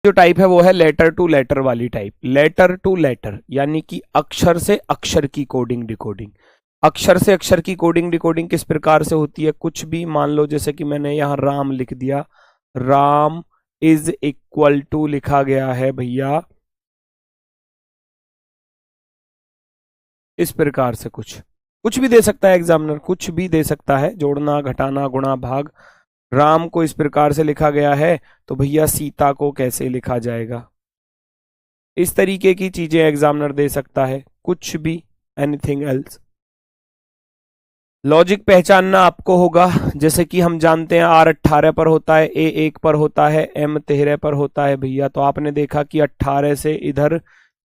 जो टाइप है वो है लेटर टू लेटर वाली टाइप। लेटर टू लेटर यानी कि अक्षर से अक्षर की कोडिंग डिकोडिंग। अक्षर से अक्षर की कोडिंग डिकोडिंग किस प्रकार से होती है? कुछ भी मान लो, जैसे कि मैंने यहां राम लिख दिया, राम इज इक्वल टू लिखा गया है भैया इस प्रकार से। कुछ भी दे सकता है एग्जामिनर, कुछ भी दे सकता है, जोड़ना घटाना गुणा भाग। राम को इस प्रकार से लिखा गया है तो भैया सीता को कैसे लिखा जाएगा? इस तरीके की चीजें एग्जामिनर दे सकता है, कुछ भी, एनीथिंग एल्स। लॉजिक पहचानना आपको होगा, जैसे कि हम जानते हैं R 18 पर होता है, A 1 पर होता है, M 13 पर होता है भैया। तो आपने देखा कि 18 से इधर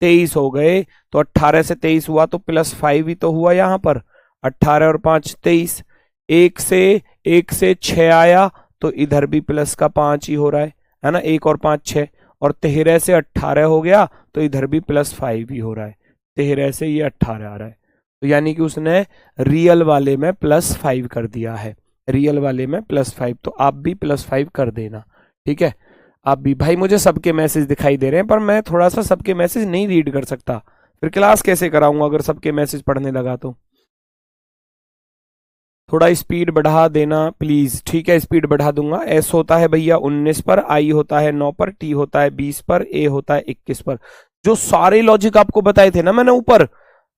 23 हो गए, तो 18 से 23 हुआ तो +5 ही तो हुआ यहाँ पर। 18 और 5 23। 1 से 6 आया तो इधर भी प्लस का 5 ही हो रहा है ना। 1 और 5 6, और 13 से 18 हो गया तो इधर भी +5 ही हो रहा है। 13 से ये 18 आ रहा है, तो यानी कि उसने रियल वाले में +5 कर दिया है, रियल वाले में +5। तो आप भी +5 कर देना, ठीक है। आप भी भाई, मुझे सबके मैसेज दिखाई दे रहे हैं पर मैं थोड़ा सा सबके मैसेज नहीं रीड कर सकता, फिर क्लास कैसे कराऊंगा अगर सबके मैसेज पढ़ने लगा तो। थोड़ा स्पीड बढ़ा देना प्लीज, ठीक है, स्पीड बढ़ा दूंगा। S होता है भैया 19 पर, I होता है 9 पर, T होता है 20 पर, A होता है 21 पर। जो सारे लॉजिक आपको बताए थे ना मैंने ऊपर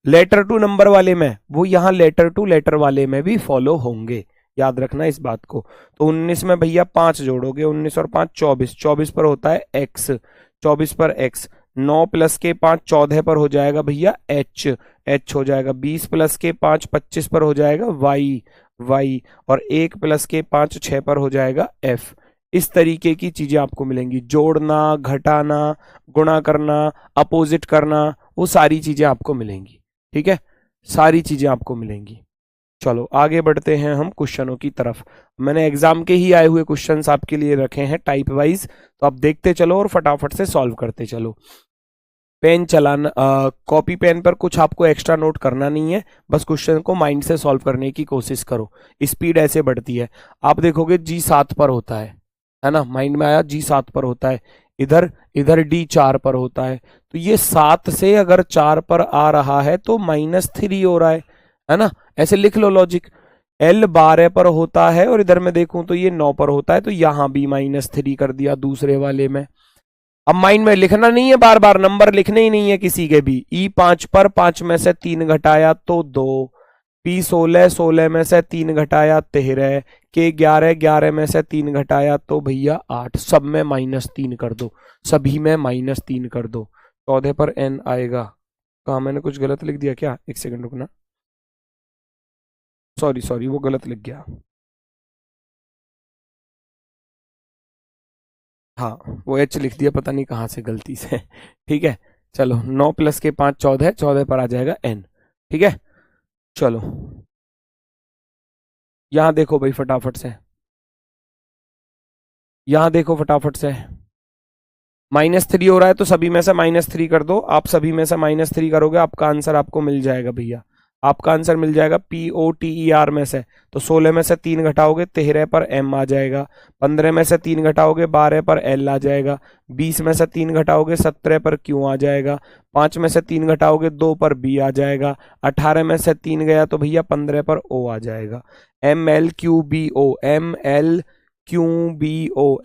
लेटर टू नंबर वाले में, वो यहाँ लेटर टू लेटर वाले में भी फॉलो होंगे, याद रखना इस बात को। तो 19 में भैया 5 जोड़ोगे, 19 और 5 24, 24 पर होता है X, 24 पर X। 9 प्लस के 5 14 पर हो जाएगा भैया H, H हो जाएगा। 20 प्लस के 5 25 पर हो जाएगा Y, Y। और 1 प्लस के 5 6 पर हो जाएगा F। इस तरीके की चीजें आपको मिलेंगी, जोड़ना घटाना गुणा करना अपोजिट करना, वो सारी चीजें आपको मिलेंगी, ठीक है, सारी चीजें आपको मिलेंगी। चलो आगे बढ़ते हैं हम क्वेश्चनों की तरफ। मैंने एग्जाम के ही आए हुए क्वेश्चंस आपके लिए रखे हैं टाइप वाइज, तो आप देखते चलो और फटाफट से सॉल्व करते चलो। पेन चलाना, कॉपी पेन पर कुछ आपको एक्स्ट्रा नोट करना नहीं है, बस क्वेश्चन को माइंड से सॉल्व करने की कोशिश करो। स्पीड ऐसे बढ़ती है, आप देखोगे G7 पर होता है ना, माइंड में आया G7 पर होता है, इधर इधर D4 पर होता है। तो ये 7 से अगर 4 पर आ रहा है तो -3 हो रहा है ना, ऐसे लिख लो लॉजिक। L 12 पर होता है और इधर मैं देखूं तो ये 9 पर होता है, तो यहां भी -3 कर दिया दूसरे वाले में। अब माइंड में लिखना नहीं है, बार बार नंबर लिखने ही नहीं है किसी के भी। E5 पर 5 में से 3 घटाया तो 2, P16 16 में से 3 घटाया 13, K11 11 में से 3 घटाया तो भैया 8। सब में -3 कर दो, सभी में -3 कर दो। 14 पर N आएगा। कहा मैंने कुछ गलत लिख दिया क्या? एक सेकंड रुकना, सॉरी सॉरी वो गलत लिख गया। हाँ वो H लिख दिया, पता नहीं कहाँ से गलती से ठीक है, चलो 9 प्लस के 5 14, 14 पर आ जाएगा N, ठीक है। चलो यहां देखो भाई फटाफट से, यहां देखो फटाफट से। -3 हो रहा है तो सभी में से -3 कर दो। आप सभी में से -3 करोगे, आपका आंसर आपको मिल जाएगा भैया, आपका आंसर मिल जाएगा POTER में से। तो 16 में से 3 घटाओगे 13 पर M आ जाएगा, 15 में से 3 घटाओगे 12 पर L आ जाएगा, 20 में से 3 घटाओगे 17 पर Q आ जाएगा, 5 में से 3 घटाओगे 2 पर B आ जाएगा, 18 में से 3 गया तो भैया 15 पर O आ जाएगा। MLQBO, MLQBO,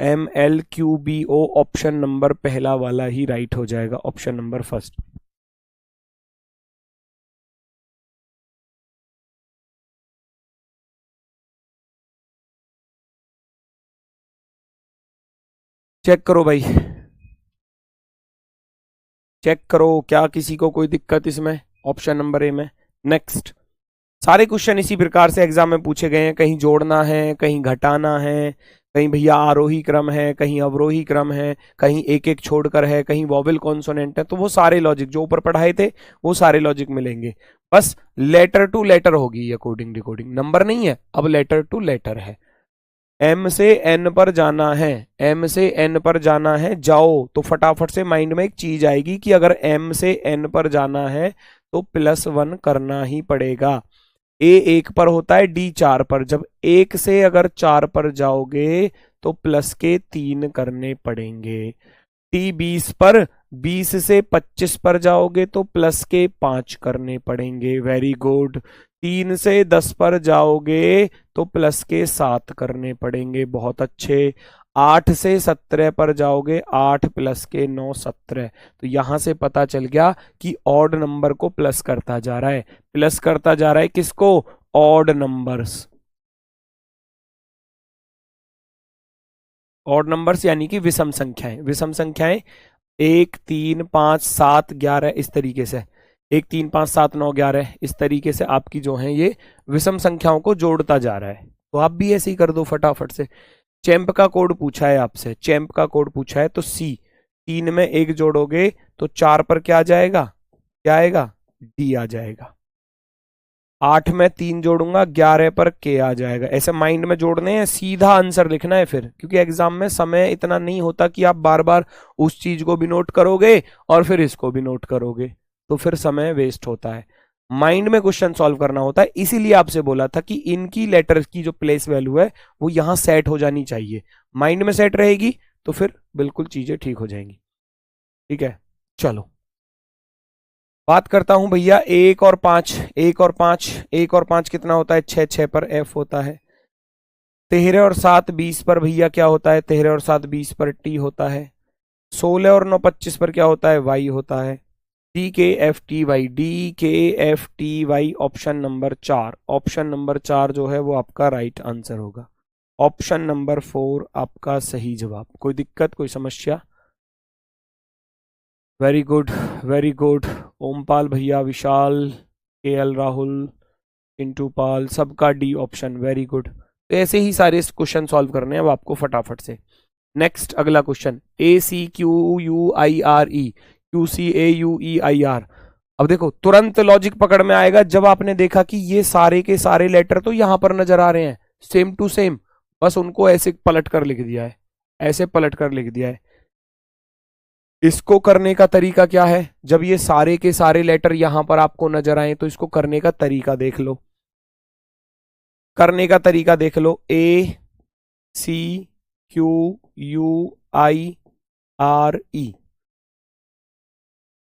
MLQBO, option number पहला वाला ही राइट हो जाएगा, ऑप्शन नंबर फर्स्ट। चेक करो भाई, चेक करो क्या किसी को कोई दिक्कत इसमें, ऑप्शन नंबर ए में। नेक्स्ट, सारे क्वेश्चन इसी प्रकार से एग्जाम में पूछे गए हैं, कहीं जोड़ना है, कहीं घटाना है, कहीं भैया आरोही क्रम है, कहीं अवरोही क्रम है, कहीं एक एक छोड़कर है, कहीं वॉवेल कॉन्सोनेंट है। तो वो सारे लॉजिक जो ऊपर पढ़ाए थे वो सारे लॉजिक मिलेंगे, बस लेटर टू लेटर होगी ये कोडिंग डिकोडिंग, नंबर नहीं है, अब लेटर टू लेटर है। M से N पर जाना है, M से N पर जाना है, जाओ तो फटाफट से माइंड में एक चीज आएगी कि अगर M से N पर जाना है तो +1 करना ही पड़ेगा। A 1 पर होता है, D 4 पर, जब 1 से अगर 4 पर जाओगे तो प्लस के 3 करने पड़ेंगे। टी 20 पर, 20 से 25 पर जाओगे तो प्लस के 5 करने पड़ेंगे, वेरी गुड। 3 से 10 पर जाओगे तो प्लस के 7 करने पड़ेंगे, बहुत अच्छे। 8 से 17 पर जाओगे, 8 प्लस के 9, 17। तो यहां से पता चल गया कि ऑड नंबर को प्लस करता जा रहा है, प्लस करता जा रहा है किसको, ऑड नंबर्स। ऑड नंबर्स यानी कि विषम संख्याएं, विषम संख्याएं 1 3 5 7 11 इस तरीके से, 1 3 5 7 9 11 इस तरीके से आपकी जो है ये विषम संख्याओं को जोड़ता जा रहा है। तो आप भी ऐसे ही कर दो फटाफट से। चैंप का कोड पूछा है आपसे, चैंप का कोड पूछा है तो सी, 3 में 1 जोड़ोगे तो 4 पर क्या आ जाएगा, क्या आएगा, डी आ जाएगा। 8 में 3 जोड़ूंगा, 11 पर के आ जाएगा। ऐसे माइंड में जोड़ने हैं, सीधा आंसर लिखना है फिर, क्योंकि एग्जाम में समय इतना नहीं होता कि आप बार बार उस चीज को भी नोट करोगे और फिर इसको भी नोट करोगे, तो फिर समय वेस्ट होता है। माइंड में क्वेश्चन सॉल्व करना होता है, इसीलिए आपसे बोला था कि इनकी लेटर्स की जो प्लेस वैल्यू है वो यहां सेट हो जानी चाहिए। माइंड में सेट रहेगी तो फिर बिल्कुल चीजें ठीक हो जाएंगी। ठीक है, चलो बात करता हूं भैया 1 और 5, 1 और 5, 1 और 5 कितना होता है, 6, 6 पर एफ होता है। 13 और 7 20 पर भैया क्या होता है, 13 और 7 20 पर टी होता है। 16 और 9 25 पर क्या होता है, वाई होता है। D K F T Y, D K F T Y, option number 4, option number 4 जो है वो आपका राइट आंसर होगा। ऑप्शन नंबर 4 आपका सही जवाब। कोई दिक्कत, कोई समस्या? Very good, very good. Ompal भैया, विशाल, के एल राहुल, चिंटू पाल, सबका डी ऑप्शन, वेरी गुड। तो ऐसे ही सारे क्वेश्चन सॉल्व करने हैं अब आपको फटाफट से। नेक्स्ट अगला question, A C Q U I R E, Q C A U E I R. अब देखो तुरंत लॉजिक पकड़ में आएगा जब आपने देखा कि ये सारे के सारे लेटर तो यहां पर नजर आ रहे हैं, सेम टू सेम, बस उनको ऐसे पलट कर लिख दिया है, ऐसे पलट कर लिख दिया है। इसको करने का तरीका क्या है, जब ये सारे के सारे लेटर यहां पर आपको नजर आए तो इसको करने का तरीका देख लो, करने का तरीका देख लो। A C Q U I R E.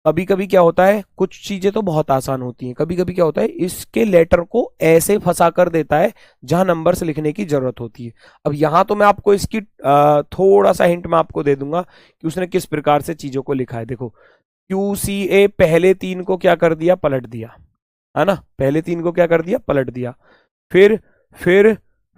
कभी कभी क्या होता है, कुछ चीजें तो बहुत आसान होती हैं, कभी कभी क्या होता है इसके लेटर को ऐसे फंसा कर देता है जहां नंबर्स लिखने की जरूरत होती है। अब यहां तो मैं आपको इसकी थोड़ा सा हिंट मैं आपको दे दूंगा कि उसने किस प्रकार से चीजों को लिखा है। देखो क्यू सी ए पहले 3 को क्या कर दिया, पलट दिया, है ना, पहले 3 को क्या कर दिया, पलट दिया। फिर फिर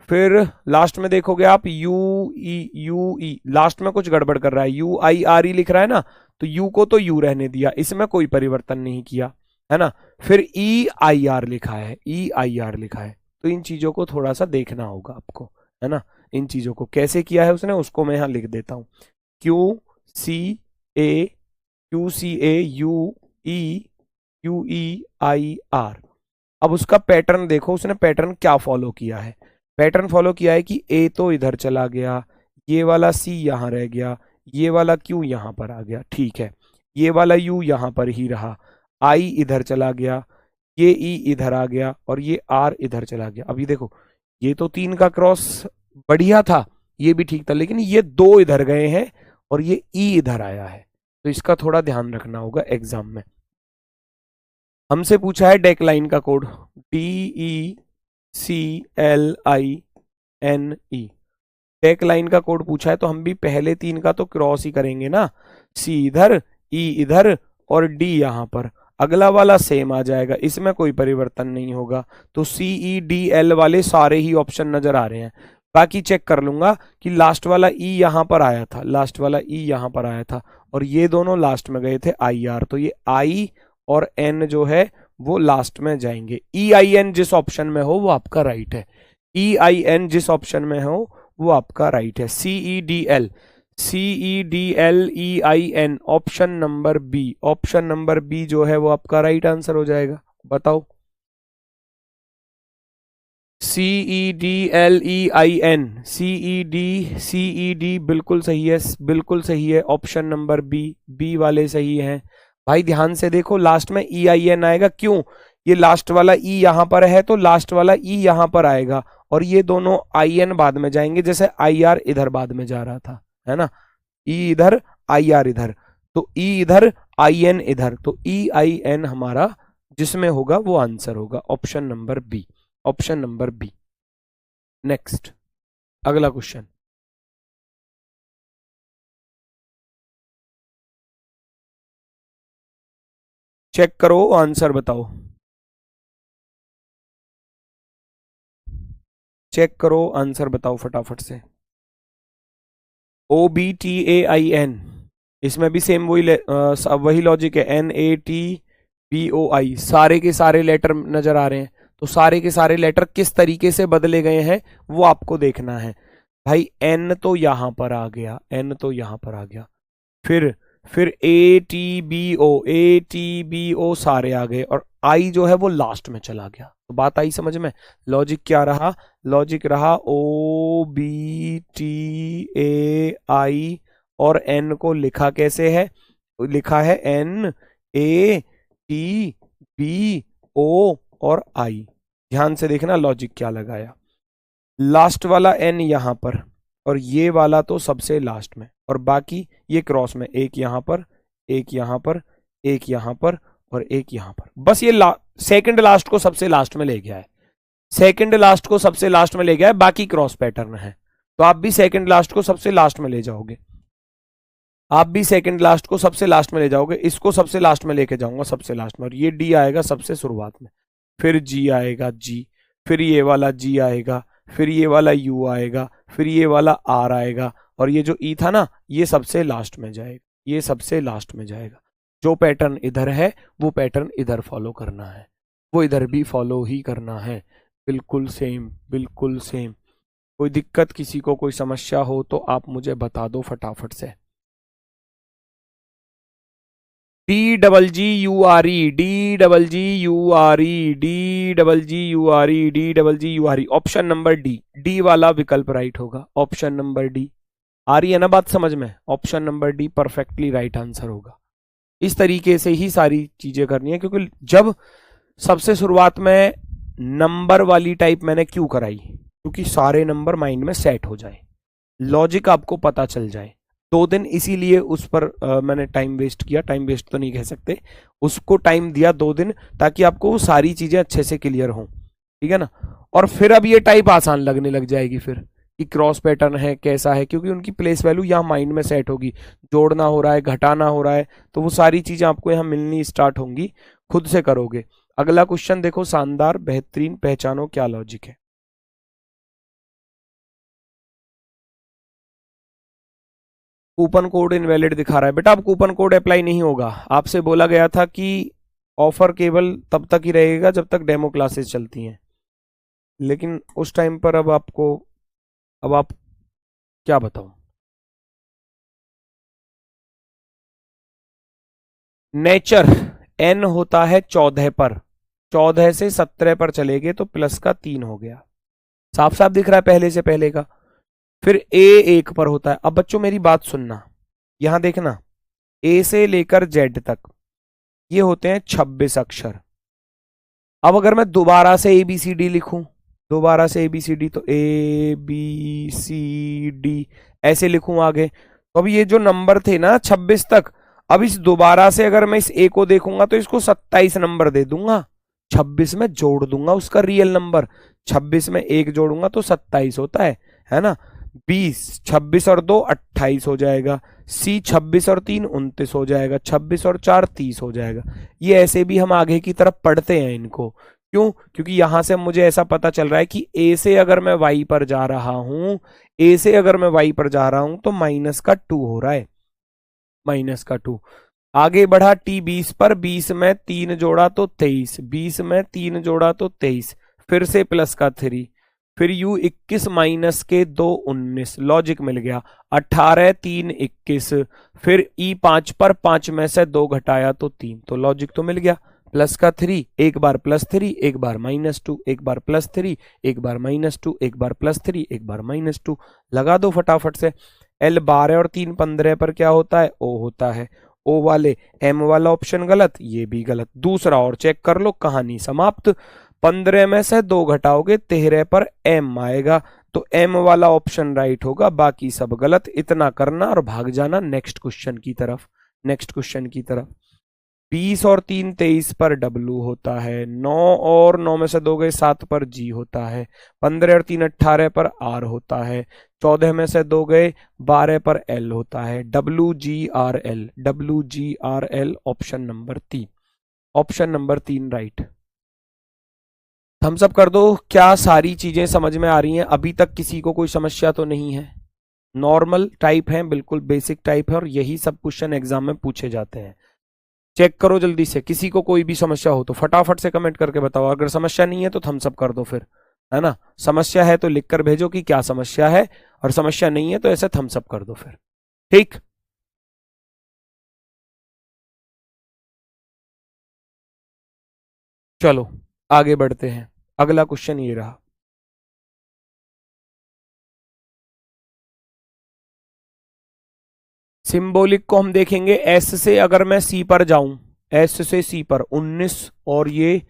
फिर लास्ट में देखोगे आप यू ई, लास्ट में कुछ गड़बड़ कर रहा है, यू आई आर ई लिख रहा है ना, तो यू को तो यू रहने दिया, इसमें कोई परिवर्तन नहीं किया, है ना। फिर ई आई आर लिखा है, ई आई आर लिखा है। तो इन चीजों को थोड़ा सा देखना होगा आपको, है ना। इन चीजों को कैसे किया है उसने, उसको मैं यहां लिख देता हूं। Q C A, Q C A U E I R. अब उसका पैटर्न देखो, उसने पैटर्न क्या फॉलो किया है। पैटर्न फॉलो किया है कि ए तो इधर चला गया, ये वाला सी यहां रह गया, ये वाला क्यू यहां पर आ गया, ठीक है, ये वाला यू यहां पर ही रहा, आई इधर चला गया, ये ई इधर आ गया और ये आर इधर चला गया। अभी देखो ये तो 3 का क्रॉस बढ़िया था, ये भी ठीक था, लेकिन ये 2 इधर गए हैं और ये ई इधर आया है, तो इसका थोड़ा ध्यान रखना होगा एग्जाम में। हमसे पूछा है डेकलाइन का कोड, DECLINE, डेकलाइन का कोड पूछा है, तो हम भी पहले 3 का तो क्रॉस ही करेंगे ना, सी इधर, ई इधर और डी यहां पर। अगला वाला सेम आ जाएगा, इसमें कोई परिवर्तन नहीं होगा। तो CEDL वाले सारे ही ऑप्शन नजर आ रहे हैं। बाकी चेक कर लूंगा कि लास्ट वाला ई यहां पर आया था, लास्ट वाला ई यहां पर आया था और ये दोनों लास्ट में गए थे IR, तो ये I और N जो है वो लास्ट में जाएंगे। EIN जिस ऑप्शन में हो वो आपका राइट है, EIN जिस ऑप्शन में हो वो आपका राइट है। CEDL, CEDLEIN, option number B, option number B जो है वो आपका राइट आंसर हो जाएगा। बताओ, CEDLEIN, CED बिल्कुल सही है, बिल्कुल सही है। ऑप्शन नंबर बी, बी वाले सही हैं। भाई ध्यान से देखो, लास्ट में EIN आएगा, क्यों, ये लास्ट वाला ई यहां पर है तो लास्ट वाला ई यहां पर आएगा और ये दोनों IN बाद में जाएंगे, जैसे IR इधर बाद में जा रहा था, है ना, ई इधर आई आर इधर, तो ई इधर, आई एन इधर, तो ई आई एन हमारा जिसमें होगा वो आंसर होगा option number B, option number B. Next, अगला क्वेश्चन। चेक करो, आंसर बताओ, चेक करो, आंसर बताओ फटाफट से। OBTAIN, इसमें भी सेम वही लॉजिक है, NATBOI, सारे के सारे लेटर नजर आ रहे हैं, तो सारे के सारे लेटर किस तरीके से बदले गए हैं वो आपको देखना है। भाई N तो यहां पर आ गया, N तो यहां पर आ गया, फिर ATBO सारे आ गए, और I जो है वो लास्ट में चला गया। तो बात आई समझ में? लॉजिक क्या रहा? लॉजिक रहा OBTAI, और N को लिखा कैसे है? लिखा है NATBO और I। ध्यान से देखना लॉजिक क्या लगाया। लास्ट वाला N यहां पर, और ये वाला तो सबसे लास्ट में, और बाकी ये क्रॉस में, एक यहां पर, एक यहां पर, एक यहां पर, और एक यहां पर। बस ये सेकंड लास्ट को सबसे लास्ट में ले गया है, सेकंड लास्ट को सबसे लास्ट में ले गया है, बाकी क्रॉस पैटर्न है। तो आप भी सेकंड लास्ट को सबसे लास्ट में ले जाओगे, आप भी सेकंड लास्ट को सबसे लास्ट में ले जाओगे, इसको सबसे लास्ट में लेके जाऊंगा सबसे लास्ट में, और ये डी आएगा सबसे शुरुआत में, फिर जी आएगा, जी, फिर ये वाला जी आएगा, फिर ये वाला यू आएगा, फिर ये वाला आर आएगा, और ये जो ई था ना ये सबसे लास्ट में जाएगा, ये सबसे लास्ट में जाएगा। जो पैटर्न इधर है वो पैटर्न इधर फॉलो करना है, वो इधर भी फॉलो ही करना है, बिल्कुल सेम, बिल्कुल सेम। कोई दिक्कत, किसी को कोई समस्या हो तो आप मुझे बता दो फटाफट से। DGGURE, DGGURE, DGGURE, DGGURE, option number D, D वाला विकल्प राइट होगा, ऑप्शन नंबर डी। आ रही है ना बात समझ में? Option number D perfectly right answer होगा। इस तरीके से ही सारी चीजें करनी है, क्योंकि जब सबसे शुरुआत में नंबर वाली टाइप मैंने क्यों कराई, क्योंकि सारे नंबर माइंड में सेट हो जाए, लॉजिक आपको पता चल जाए। 2 दिन इसीलिए उस पर मैंने टाइम वेस्ट किया, टाइम वेस्ट तो नहीं कह सकते, उसको टाइम दिया 2 दिन, ताकि आपको वो सारी चीजें अच्छे से क्लियर हों, ठीक है ना। और फिर अब ये टाइप आसान लगने लग जाएगी फिर, कि क्रॉस पैटर्न है कैसा है, क्योंकि उनकी प्लेस वैल्यू यहाँ माइंड में सेट होगी, जोड़ना हो रहा है, घटाना हो रहा है, तो वो सारी चीजें आपको यहाँ मिलनी स्टार्ट होंगी, खुद से करोगे। अगला क्वेश्चन देखो, शानदार, बेहतरीन, पहचानो क्या लॉजिक है। कूपन कोड इनवैलिड दिखा रहा है बेटा, अब कूपन कोड अप्लाई नहीं होगा। आपसे बोला गया था कि ऑफर केवल तब तक ही रहेगा जब तक डेमो क्लासेस चलती हैं, लेकिन उस टाइम पर अब आप क्या बताऊं। नेचर n होता है 14 पर, 14 से 17 पर चलेगे तो प्लस का 3 हो गया, साफ साफ दिख रहा है पहले से पहले का। फिर a 1 पर होता है। अब बच्चों मेरी बात सुनना, यहां देखना, a से लेकर z तक ये होते हैं 26 अक्षर। अब अगर मैं दोबारा से ABCD लिखूं, दोबारा से ABCD, तो ABCD ऐसे लिखूं आगे, तो अब ये जो नंबर थे ना 26 तक, अब इस दोबारा से अगर मैं इस A को देखूंगा तो इसको 27 नंबर दे दूंगा, 26 में जोड़ दूंगा उसका रियल नंबर, 26 में 1 जोड़ूंगा तो 27 होता है ना। 20, 26 और 2 28 हो जाएगा। C 26 और 3 29 हो जाएगा। 26 और 4 30 हो जाएगा। ये ऐसे भी हम आगे की तरफ पढ़ते हैं इनको, क्यों? क्योंकि यहां से मुझे ऐसा पता चल रहा है कि A से अगर मैं Y पर जा रहा हूं, A से अगर मैं Y पर जा रहा हूं तो माइनस का 2 हो रहा है, माइनस का 2। आगे बढ़ा T 20 पर, 20 में 3 जोड़ा तो 23, 20 में 3 जोड़ा तो 23, फिर से प्लस का 3, फिर U 21 माइनस के 2 19, लॉजिक मिल गया। 18 3 21, फिर E 5 पर 5 में से 2 घटाया तो 3, तो लॉजिक तो मिल गया। प्लस का 3, एक बार प्लस 3, एक बार माइनस 2, एक बार प्लस 3, एक बार माइनस 2, एक बार प्लस 3, एक बार माइनस 2, लगा दो फटाफट से। L 12 और 3 15 पर क्या होता है? O होता है। O वाले M वाला ऑप्शन गलत, ये भी गलत। दूसरा और चेक कर लो, कहानी समाप्त। 15 में से 2 घटाओगे 13 पर M आएगा। तो एम वाला ऑप्शन राइट होगा, बाकी सब गलत। इतना करना और भाग जाना नेक्स्ट क्वेश्चन की तरफ। नेक्स्ट क्वेश्चन की तरफ 20 और 3 23 पर W होता है, 9 और 9 में से 2 गए 7 पर G होता है, 15 और 3 18 पर R होता है, 14 में से 2 गए 12 पर L होता है। WGRL, WGRL option number 3, option number 3 right. Thumbs up कर दो। क्या सारी चीजें समझ में आ रही हैं? अभी तक किसी को कोई समस्या तो नहीं है? नॉर्मल टाइप है, बिल्कुल बेसिक टाइप है, और यही सब क्वेश्चन एग्जाम में पूछे जाते हैं। चेक करो जल्दी से, किसी को कोई भी समस्या हो तो फटाफट से कमेंट करके बताओ। अगर समस्या नहीं है तो थम्स अप कर दो फिर, है ना। समस्या है तो लिख कर भेजो कि क्या समस्या है, और समस्या नहीं है तो ऐसे थम्स अप कर दो फिर, ठीक। चलो आगे बढ़ते हैं। अगला क्वेश्चन ये रहा। सिंबॉलिक को हम देखेंगे। एस से अगर मैं सी पर जाऊं, एस से सी पर 19 और ये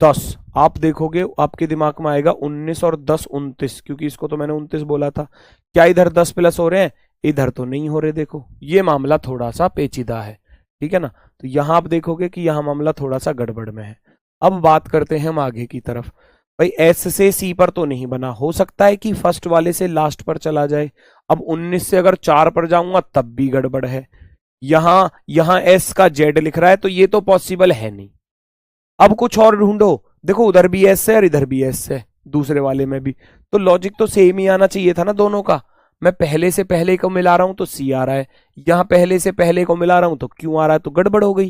10, आप देखोगे आपके दिमाग में आएगा 19 और 10 29, क्योंकि इसको तो मैंने 29 बोला था। क्या इधर 10 प्लस हो रहे हैं? इधर तो नहीं हो रहे। देखो ये मामला थोड़ा सा पेचीदा है, ठीक है ना। तो यहां आप देखोगे कि यहां मामला थोड़ा सा गड़बड़ में है। अब बात करते हैं हम आगे की तरफ। भाई एस से सी पर तो नहीं बना, हो सकता है कि फर्स्ट वाले से लास्ट पर चला जाए। अब 19 से अगर 4 पर जाऊंगा तब भी गड़बड़ है। यहां यहां एस का जेड लिख रहा है, तो ये तो पॉसिबल है नहीं। अब कुछ और ढूंढो। देखो उधर भी एस है और इधर भी एस है, दूसरे वाले में भी। तो लॉजिक तो सेम ही आना चाहिए था ना दोनों का। मैं पहले से पहले को मिला रहा हूं तो सी आ रहा है, यहां पहले से पहले को मिला रहा हूं तो क्यों आ रहा है, तो गड़बड़ हो गई।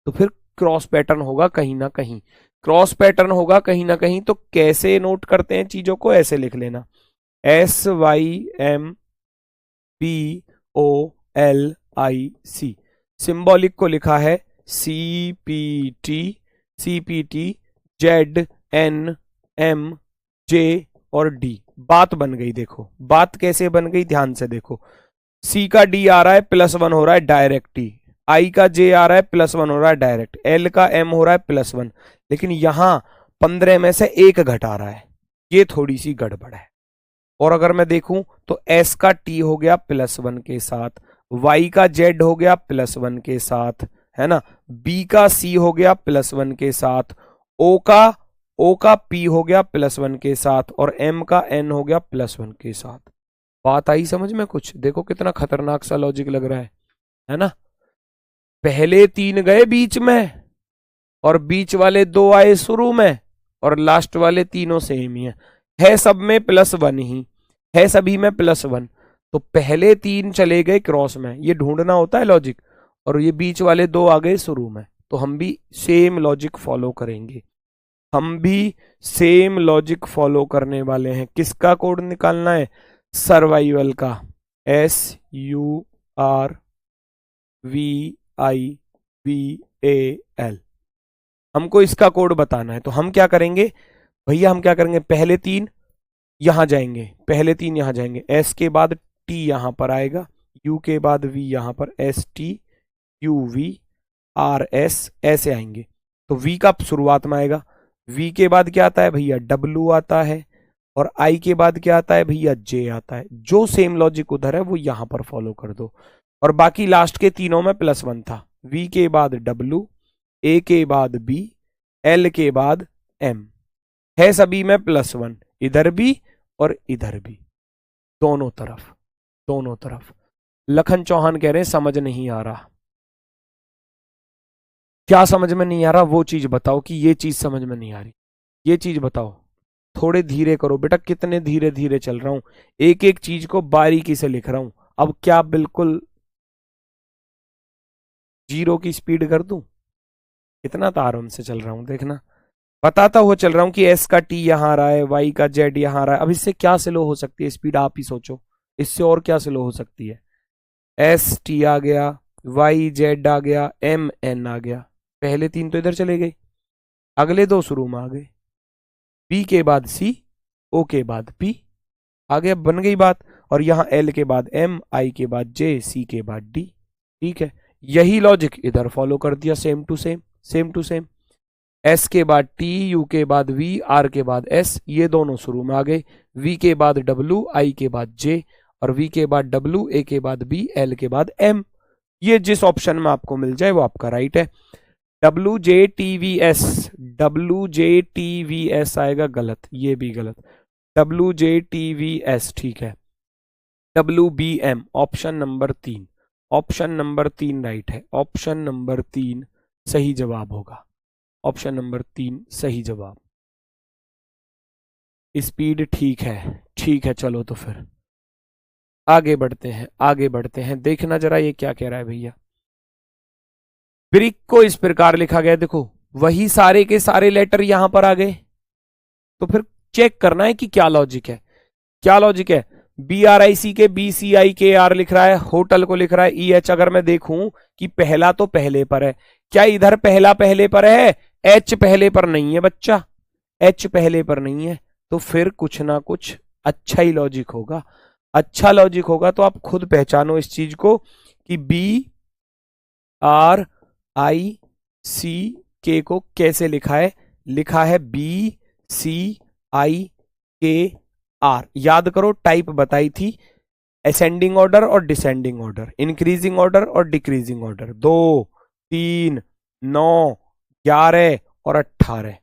तो फिर क्रॉस पैटर्न होगा कहीं ना कहीं, क्रॉस पैटर्न होगा कहीं ना कहीं। तो कैसे नोट करते हैं चीजों को? ऐसे लिख लेना, SYMPOLIC। सिंबॉलिक को लिखा है CPT ZNMJ और D। बात बन गई। देखो बात कैसे बन गई, ध्यान से देखो। C का D आ रहा है +1 हो रहा है डायरेक्ट ही, I का J आ रहा है +1 हो रहा है डायरेक्ट, L का M हो रहा है +1, लेकिन यहां 15 में से 1 घटा रहा है, ये थोड़ी सी गड़बड़ है। और अगर मैं देखूं तो S का T हो गया +1 के साथ, Y का Z हो गया +1 के साथ, है ना। B का C हो गया +1 के साथ, O का P हो गया +1 के साथ, और M का N हो गया +1 के साथ। बात आई समझ में कुछ? देखो कितना खतरनाक सा लॉजिक लग रहा है ना। पहले 3 गए बीच में, और बीच वाले 2 आए शुरू में, और लास्ट वाले तीनों सेम ही है सब में +1 ही है, सभी में +1। तो पहले 3 चले गए क्रॉस में, ये ढूंढना होता है लॉजिक, और ये बीच वाले 2 आ गए शुरू में। तो हम भी सेम लॉजिक फॉलो करेंगे, हम भी सेम लॉजिक फॉलो करने वाले हैं। किसका कोड निकालना है? सर्वाइवल का, SURVIVAL। हमको इसका कोड बताना है। तो हम क्या करेंगे भैया, हम क्या करेंगे, पहले 3 यहां जाएंगे, पहले 3 यहां जाएंगे, S के बाद T यहां पर आएगा, U के बाद V यहां पर, STUVRS ऐसे आएंगे। तो V का शुरुआत में आएगा, V के बाद क्या आता है भैया? W आता है, और I के बाद क्या आता है भैया? J आता है। जो सेम लॉजिक उधर है वो यहां पर फॉलो कर दो। और बाकी लास्ट के तीनों में +1 था, V के बाद W, A के बाद B, L के बाद M, है सभी में +1, इधर भी और इधर भी, दोनों तरफ, दोनों तरफ। लखन चौहान कह रहे हैं समझ नहीं आ रहा। क्या समझ में नहीं आ रहा? वो चीज बताओ कि ये चीज समझ में नहीं आ रही, ये चीज बताओ। थोड़े धीरे करो बेटा, कितने धीरे धीरे चल रहा हूं, एक एक चीज को बारीकी से लिख रहा हूं। अब क्या बिल्कुल 0 की स्पीड कर दूं? इतना तो आराम से चल रहा हूं, देखना बताता हुआ चल रहा हूं कि S का T यहां आ रहा है, Y का Z यहां आ रहा है। अब इससे क्या स्लो हो सकती है स्पीड? आप ही सोचो, इससे और क्या स्लो हो सकती है? ST आ गया, YZ आ गया, MN आ गया, पहले 3 तो इधर चले गए, अगले 2 शुरू में आ गए, B के बाद C, O के बाद P आ गया, बन गई बात। और यहां L के बाद M, I के बाद J, C के बाद D। ठीक है, यही लॉजिक इधर फॉलो कर दिया, same to same, same to same. S के बाद टी, यू के बाद वी, आर के बाद एस, ये दोनों शुरू में आ गए, वी के बाद डब्ल्यू, आई के बाद जे, और वी के बाद डब्ल्यू, ए के बाद बी, एल के बाद एम। ये जिस ऑप्शन में आपको मिल जाए वो आपका राइट है। W J T V S, W J T V S आएगा गलत, ये भी गलत। W J T V S ठीक है। W B M, option number 3, option number 3 right है। ऑप्शन नंबर 3 सही जवाब होगा। ऑप्शन नंबर 3 सही जवाब। स्पीड ठीक है, ठीक है। चलो तो फिर आगे बढ़ते हैं, आगे बढ़ते हैं। देखना जरा ये क्या कह रहा है भैया। ब्रिक को इस प्रकार लिखा गया, देखो वही सारे के सारे लेटर यहां पर आ गए, तो फिर चेक करना है कि क्या लॉजिक है, क्या लॉजिक है। BRIC के BCIKR लिख रहा है, होटल को लिख रहा है EH। अगर मैं देखूं कि पहला तो पहले पर है, क्या इधर पहला पहले पर है? H पहले पर नहीं है बच्चा, H पहले पर नहीं है, तो फिर कुछ ना कुछ अच्छा ही लॉजिक होगा। अच्छा लॉजिक होगा तो आप खुद पहचानो इस चीज को कि BRICK को कैसे लिखा है। लिखा है BCIKR। याद करो, टाइप बताई थी, असेंडिंग ऑर्डर और डिसेंडिंग ऑर्डर, इंक्रीजिंग ऑर्डर और डिक्रीजिंग ऑर्डर। 2, 3, 9, 11 और 18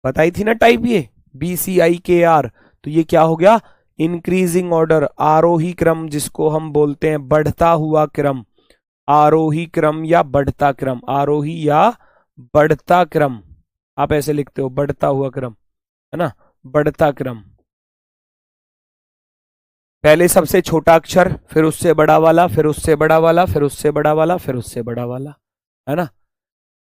बताई थी ना टाइप ये BCIKR। तो ये क्या हो गया? इंक्रीजिंग ऑर्डर, आरोही क्रम जिसको हम बोलते हैं, बढ़ता हुआ क्रम, आरोही क्रम या बढ़ता क्रम, आरोही या बढ़ता क्रम, आप ऐसे लिखते हो, बढ़ता हुआ क्रम है ना, बढ़ता क्रम। पहले सबसे छोटा अक्षर, फिर उससे बड़ा वाला, फिर उससे बड़ा वाला, फिर उससे बड़ा वाला, फिर उससे बड़ा वाला, है ना।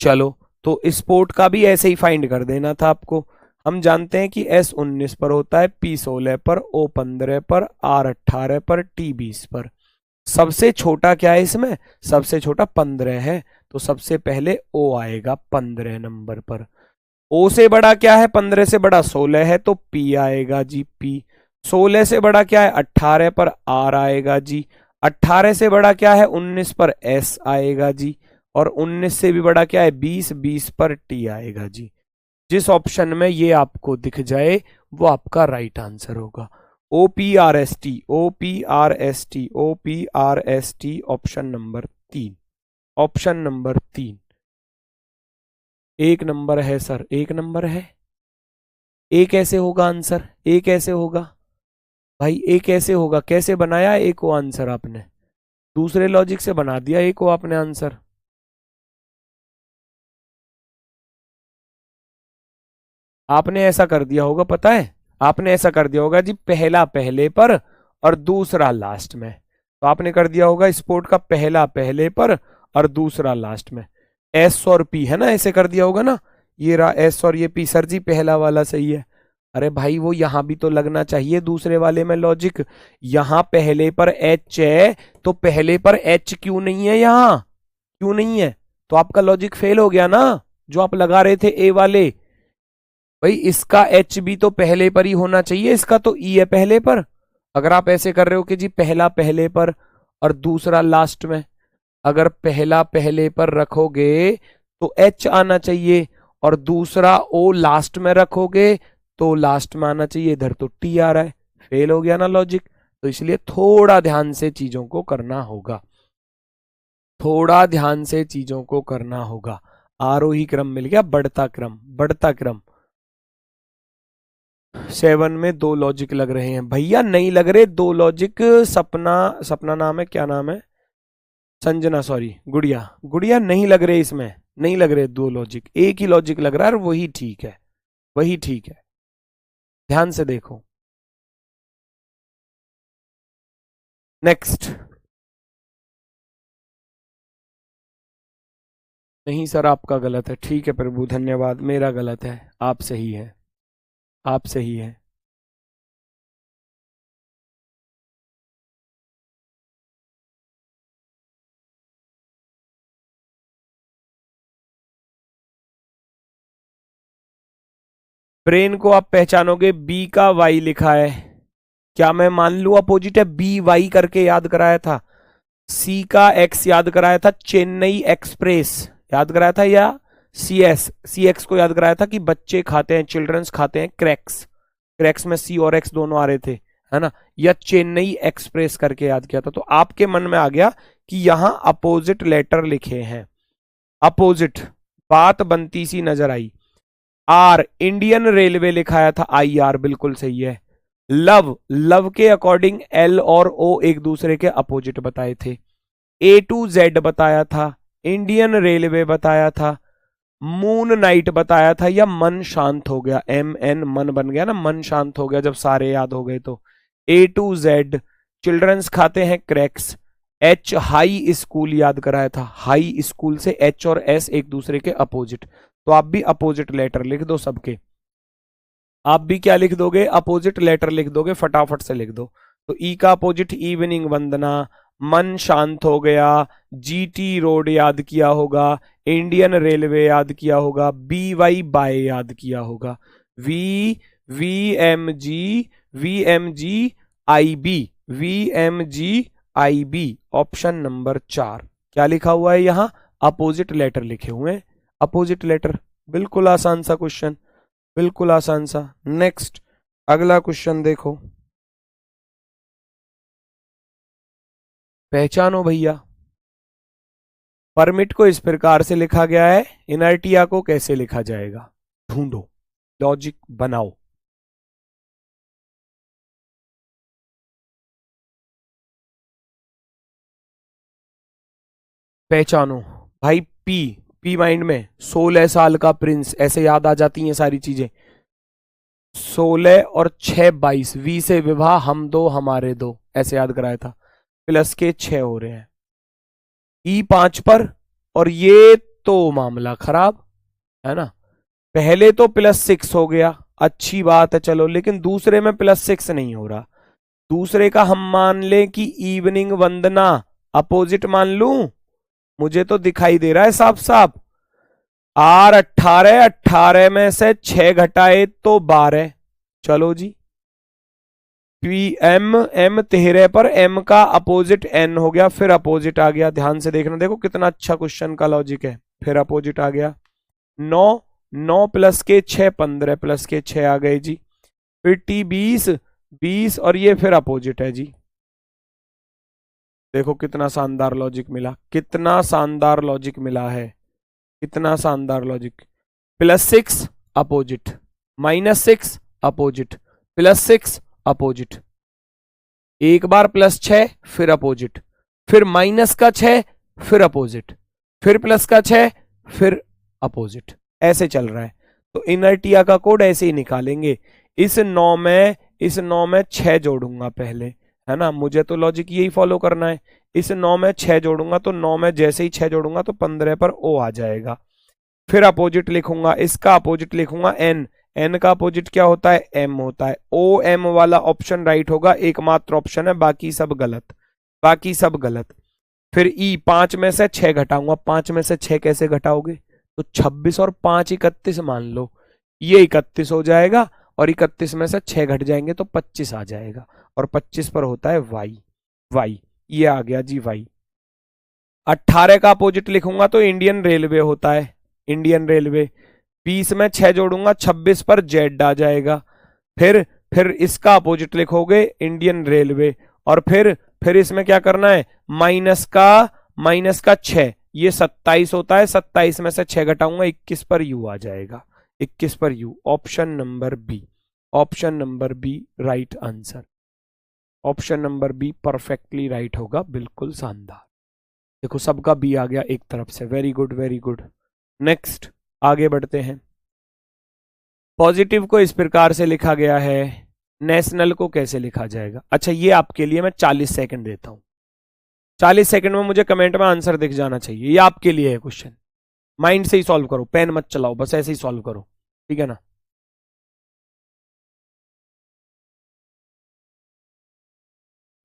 चलो तो स्पोर्ट का भी ऐसे ही फाइंड कर देना था आपको। हम जानते हैं कि S 19 पर होता है, P 16 पर, O 15 पर, R 18 पर, T 20 पर। सबसे छोटा क्या है इसमें? सबसे छोटा 15 है, तो सबसे पहले O आएगा 15 नंबर पर। O से बड़ा क्या है? 15 से बड़ा 16 है, तो P आएगा जी P। 16 से बड़ा क्या है? 18 पर R आएगा जी। 18 से बड़ा क्या है? 19 पर S आएगा जी। और 19 से भी बड़ा क्या है? 20, 20 पर T आएगा जी। जिस ऑप्शन में ये आपको दिख जाए वो आपका राइट आंसर होगा। OPRST, OPRST, OPRST, option number 3, option number 3। 1 number है सर, 1 नंबर है। A कैसे होगा आंसर? A कैसे होगा भाई? A कैसे होगा? कैसे बनाया A को आंसर आपने? दूसरे लॉजिक से बना दिया A को आपने आंसर। आपने ऐसा कर दिया होगा, पता है, आपने ऐसा कर दिया होगा जी, पहला पहले पर और दूसरा लास्ट में। तो आपने कर दिया होगा स्पोर्ट का पहला पहले पर और दूसरा लास्ट में। S और P है ना, ऐसे कर दिया होगा ना। ये रहा S और ये P। सर जी पहला वाला सही है। अरे भाई वो यहां भी तो लगना चाहिए दूसरे वाले में लॉजिक। यहां पहले पर H है, तो पहले पर H क्यों नहीं है? यहां क्यों नहीं है? तो आपका लॉजिक फेल हो गया ना, जो आप लगा रहे थे A वाले। भाई इसका H भी तो पहले पर ही होना चाहिए, इसका तो E है पहले पर। अगर आप ऐसे कर रहे हो कि जी पहला पहले पर और दूसरा लास्ट में, अगर पहला पहले पर रखोगे तो H आना चाहिए, और दूसरा O लास्ट में रखोगे तो लास्ट में आना चाहिए। इधर तो T आ रहा है, फेल हो गया ना लॉजिक। तो इसलिए थोड़ा ध्यान से चीजों को करना होगा, थोड़ा ध्यान से चीजों को करना होगा। आरोही क्रम मिल गया, बढ़ता क्रम, बढ़ता क्रम। 7 में 2 लॉजिक लग रहे हैं भैया, नहीं लग रहे 2 लॉजिक। सपना, सपना नाम है, क्या नाम है? संजना, सॉरी, गुड़िया, गुड़िया नहीं लग रहे इसमें, नहीं लग रहे 2 लॉजिक, एक ही लॉजिक लग रहा है, और वही ठीक है, वही ठीक है। ध्यान से देखो। नेक्स्ट। नहीं सर आपका गलत है। ठीक है प्रभु, धन्यवाद। मेरा गलत है, आप सही है, आप सही है। ब्रेन को आप पहचानोगे, बी का वाई लिखा है। क्या मैं मान लू अपोजिट है? बी वाई करके याद कराया था। सी का एक्स याद कराया था, चेन्नई एक्सप्रेस याद कराया था, या सी एक्स को याद कराया था कि बच्चे खाते हैं, चिल्ड्रंस खाते हैं क्रैक्स, क्रैक्स में सी और एक्स दोनों आ रहे थे, है ना। या चेन्नई एक्सप्रेस करके याद किया था। तो आपके मन में आ गया कि यहां अपोजिट लेटर लिखे हैं, अपोजिट, बात बनती सी नजर आई। आर, इंडियन रेलवे लिखाया था, आई आर बिल्कुल सही है। लव, लव के अकॉर्डिंग एल और ओ एक दूसरे के अपोजिट बताए थे। ए टू जेड बताया था, इंडियन रेलवे बताया था, मून नाइट बताया था, या मन शांत हो गया, एम एन मन बन गया ना, मन शांत हो गया जब सारे याद हो गए। तो ए टू जेड, चिल्ड्रंस खाते हैं क्रैक्स, एच हाई स्कूल याद कराया था, हाई स्कूल से एच और एस एक दूसरे के अपोजिट। तो आप भी अपोजिट लेटर लिख दो सबके, आप भी क्या लिख दोगे, अपोजिट लेटर लिख दोगे, फटाफट से लिख दो। तो ई का अपोजिट इवनिंग वंदना, मन शांत हो गया, जीटी रोड याद किया होगा, इंडियन रेलवे याद किया होगा, बी वाई बाय याद किया होगा, V V M G I B, V M G I B, option number 4। क्या लिखा हुआ है यहां, अपोजिट लेटर लिखे हुए हैं, अपोजिट लेटर। बिल्कुल आसान सा क्वेश्चन, बिल्कुल आसान सा। नेक्स्ट, अगला क्वेश्चन देखो, पहचानो भैया। परमिट को इस प्रकार से लिखा गया है, इनर्टिया को कैसे लिखा जाएगा, ढूंढो, लॉजिक बनाओ। पहचानो भाई, पी, पी माइंड में 16 साल का प्रिंस, ऐसे याद आ जाती हैं सारी चीजें। 16 और 6 22, वी से विवाह, हम दो हमारे दो, ऐसे याद कराया था, प्लस के 6 हो रहे हैं। ई 5 पर, और ये तो मामला खराब है ना। पहले तो +6 हो गया, अच्छी बात है चलो, लेकिन दूसरे में +6 नहीं हो रहा। दूसरे का हम मान लें कि इवनिंग वंदना, अपोजिट मान लूं, मुझे तो दिखाई दे रहा है साफ साफ। आर 18, 18 में से 6 घटाए तो 12, चलो जी। पी एम, एम 13 पर एम का अपोजिट एन हो गया, फिर अपोजिट आ गया, ध्यान से देखना, देखो कितना अच्छा क्वेश्चन का लॉजिक है। फिर अपोजिट आ गया, 9, 9 प्लस के 6 15, प्लस के 6 आ गए जी। फिर टी 20, 20, और ये फिर अपोजिट है जी। देखो कितना शानदार लॉजिक मिला, कितना शानदार लॉजिक मिला है, कितना शानदार लॉजिक। +6 अपोजिट, -6 अपोजिट, +6 अपोजिट, एक बार +6 फिर अपोजिट, फिर माइनस का 6 फिर अपोजिट, फिर प्लस का 6 फिर अपोजिट, ऐसे चल रहा है। तो इनर्टिया का कोड ऐसे ही निकालेंगे। इस 9 में 6 जोड़ूंगा पहले, है ना, मुझे तो लॉजिक यही फॉलो करना है। इस 9 में 6 जोड़ूंगा, तो 9 में जैसे ही 6 जोड़ूंगा तो 15 पर ओ आ जाएगा। फिर अपोजिट लिखूंगा, इसका अपोजिट लिखूंगा एन, एन का अपोजिट क्या होता है, एम होता है। ओ एम वाला ऑप्शन राइट होगा, एकमात्र ऑप्शन है, बाकी सब गलत, बाकी सब गलत। फिर ई, 5 में से 6 घटाऊंगा, 5 में से 6 कैसे घटाओगे, तो 26 और 5 31 मान लो, ये 31 हो जाएगा, और 31 में से 6 घट जाएंगे तो 25 आ जाएगा, और 25 पर होता है वाई, वाई, ये आ गया जी वाई। 18 का अपोजिट लिखूंगा तो इंडियन रेलवे होता है, इंडियन रेलवे। 20 में 6 जोड़ूंगा, 26 पर जेड आ जाएगा। फिर इसका अपोजिट लिखोगे इंडियन रेलवे, और फिर इसमें क्या करना है, माइनस का 6, ये 27 होता है, 27 में से 6 घटाऊंगा, 21 पर यू आ जाएगा, 21 पर U. Option number B, option number B right answer, option number B perfectly right होगा, बिल्कुल शानदार। देखो सबका बी आ गया एक तरफ से, very good very good. Next आगे बढ़ते हैं। पॉजिटिव को इस प्रकार से लिखा गया है, नेशनल को कैसे लिखा जाएगा। अच्छा ये आपके लिए मैं 40 सेकंड देता हूं, 40 सेकंड में मुझे कमेंट में आंसर दिख जाना चाहिए, ये आपके लिए है क्वेश्चन। माइंड से ही सॉल्व करो, पेन मत चलाओ, बस ऐसे ही सॉल्व करो, ठीक है ना।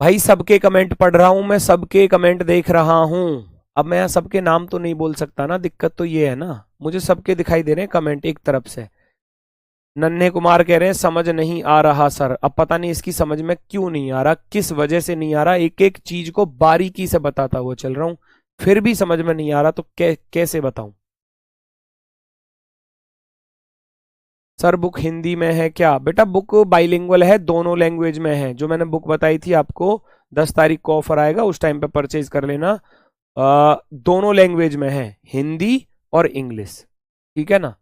भाई सबके कमेंट पढ़ रहा हूं मैं, सबके कमेंट देख रहा हूं। अब मैं सबके नाम तो नहीं बोल सकता ना, दिक्कत तो ये है ना, मुझे सबके दिखाई दे रहे हैं कमेंट एक तरफ से। नन्हे कुमार कह रहे हैं समझ नहीं आ रहा सर। अब पता नहीं इसकी समझ में क्यों नहीं आ रहा, किस वजह से नहीं आ रहा, एक एक चीज को बारीकी से बताता हुआ चल रहा हूं, फिर भी समझ में नहीं आ रहा, तो कैसे बताऊं। सर बुक हिंदी में है क्या? बेटा बुक बाइलिंगुअल है, दोनों लैंग्वेज में है। जो मैंने बुक बताई थी आपको, 10 तारीख को ऑफर आएगा, उस टाइम पे परचेज कर लेना। दोनों लैंग्वेज में है, हिंदी और इंग्लिश, ठीक है ना।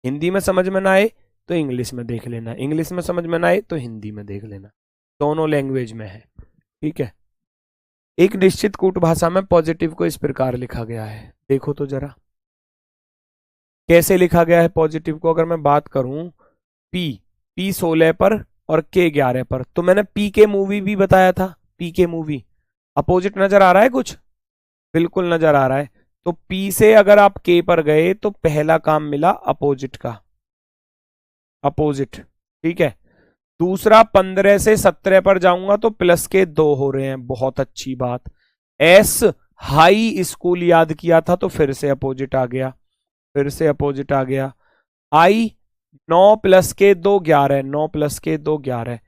हिंदी में समझ में ना आए तो इंग्लिश में देख लेना, इंग्लिश में समझ में ना आए तो हिंदी में देख लेना, दोनों लैंग्वेज में है, ठीक है। एक निश्चित कूट भाषा में पॉजिटिव को इस प्रकार लिखा गया है, देखो तो जरा कैसे लिखा गया है पॉजिटिव को। अगर मैं बात करूं पी 16 पर और के 11 पर, तो मैंने पी के मूवी भी बताया था, पी के मूवी। अपोजिट नजर आ रहा है कुछ? बिल्कुल नजर आ रहा है। तो पी से अगर आप के पर गए तो पहला काम मिला अपोजिट का, अपोजिट, ठीक है। दूसरा 15 से 17 पर जाऊंगा तो प्लस के 2 हो रहे हैं, बहुत अच्छी बात। एस हाई स्कूल याद किया था तो फिर से अपोजिट आ गया, फिर से अपोजिट आ गया। आई 9 प्लस के 2 11, 9 प्लस के 2 11।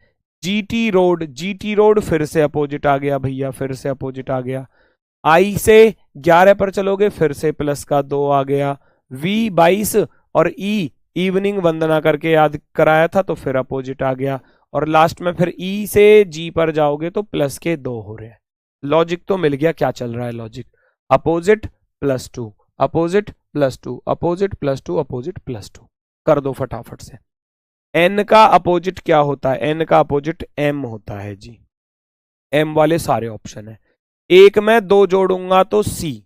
जीटी रोड फिर से अपोजिट आ गया भैया, फिर से अपोजिट आ गया। आई से 11 पर चलोगे फिर से प्लस का 2 आ गया। वी 22 और ई इवनिंग वंदना करके याद कराया था तो फिर अपोजिट आ गया। और लास्ट में फिर ई से जी पर जाओगे तो प्लस के 2 हो रहे हैं। लॉजिक तो मिल गया, क्या चल रहा है logic? Opposite plus 2, opposite plus 2, opposite plus 2, opposite plus 2, कर दो फटाफट से। एन का अपोजिट क्या होता है? एन का अपोजिट एम होता है जी, एम वाले सारे ऑप्शन है। एक में 2 जोड़ूंगा तो सी,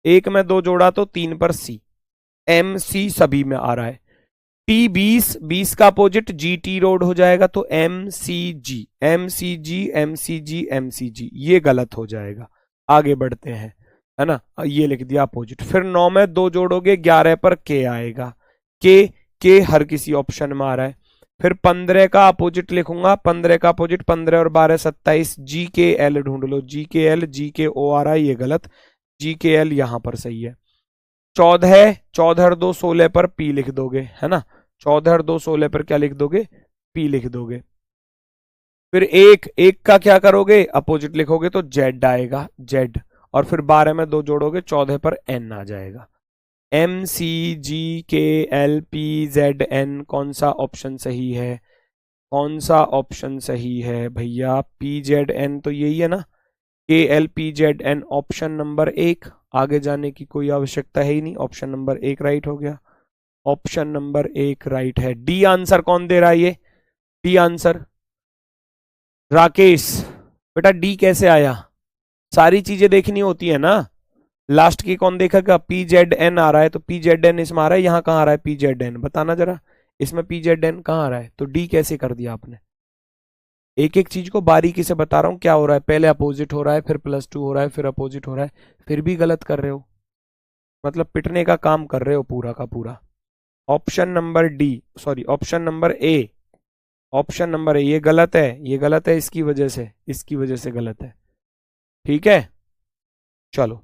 एक में 2 जोड़ा तो 3 पर सी, एम सी सभी में आ रहा है। टी 20 का अपोजिट जी टी रोड हो जाएगा तो एम सी जी, एम सी जी, एम सी जी, एम सी जी, ये गलत हो जाएगा। आगे बढ़ते हैं, है ना, ये लिख दिया अपोजिट। फिर 9 में 2 जोड़ोगे 11 पर के आएगा, के हर किसी ऑप्शन में आ रहा है। फिर 15 का अपोजिट लिखूंगा, 15 का अपोजिट 15 और 12 27, जी के एल ढूंढ लो, जी के एल, जी के ओ आ रहा है, ये गलत, जी के एल यहां पर सही है। 14 और 2 16 पर पी लिख दोगे, है ना, 14 और 2 16 पर क्या लिख दोगे? पी लिख दोगे। फिर एक का क्या करोगे? अपोजिट लिखोगे तो जेड आएगा, जेड। और फिर 12 में 2 जोड़ोगे 14 पर एन आ जाएगा। एम सी जी के एल पी जेड एन, कौन सा ऑप्शन सही है? कौन सा ऑप्शन सही है भैया? पी जेड एन तो यही है ना, K L P Z N, option number 1। आगे जाने की कोई आवश्यकता है ही नहीं, ऑप्शन नंबर 1 राइट हो गया, ऑप्शन नंबर 1 राइट है। डी आंसर कौन दे रहा है? ये डी आंसर राकेश। बेटा डी कैसे आया? सारी चीजें देखनी होती है ना, लास्ट की कौन देखेगा? पी जेड एन आ रहा है तो पी जेड एन इसमें आ रहा है, यहां कहां आ रहा है पी जेड एन? बताना जरा, इसमें पी जेड एन कहां आ रहा है? तो डी कैसे कर दिया आपने? एक एक चीज को बारीकी से बता रहा हूं क्या हो रहा है। पहले अपोजिट हो रहा है, फिर प्लस 2 हो रहा है, फिर अपोजिट हो रहा है, फिर भी गलत कर रहे हो, मतलब पिटने का काम कर रहे हो पूरा का पूरा। Option number D, sorry option number A, option number A ये गलत है, ये गलत है, इसकी वजह से गलत है, ठीक है। चलो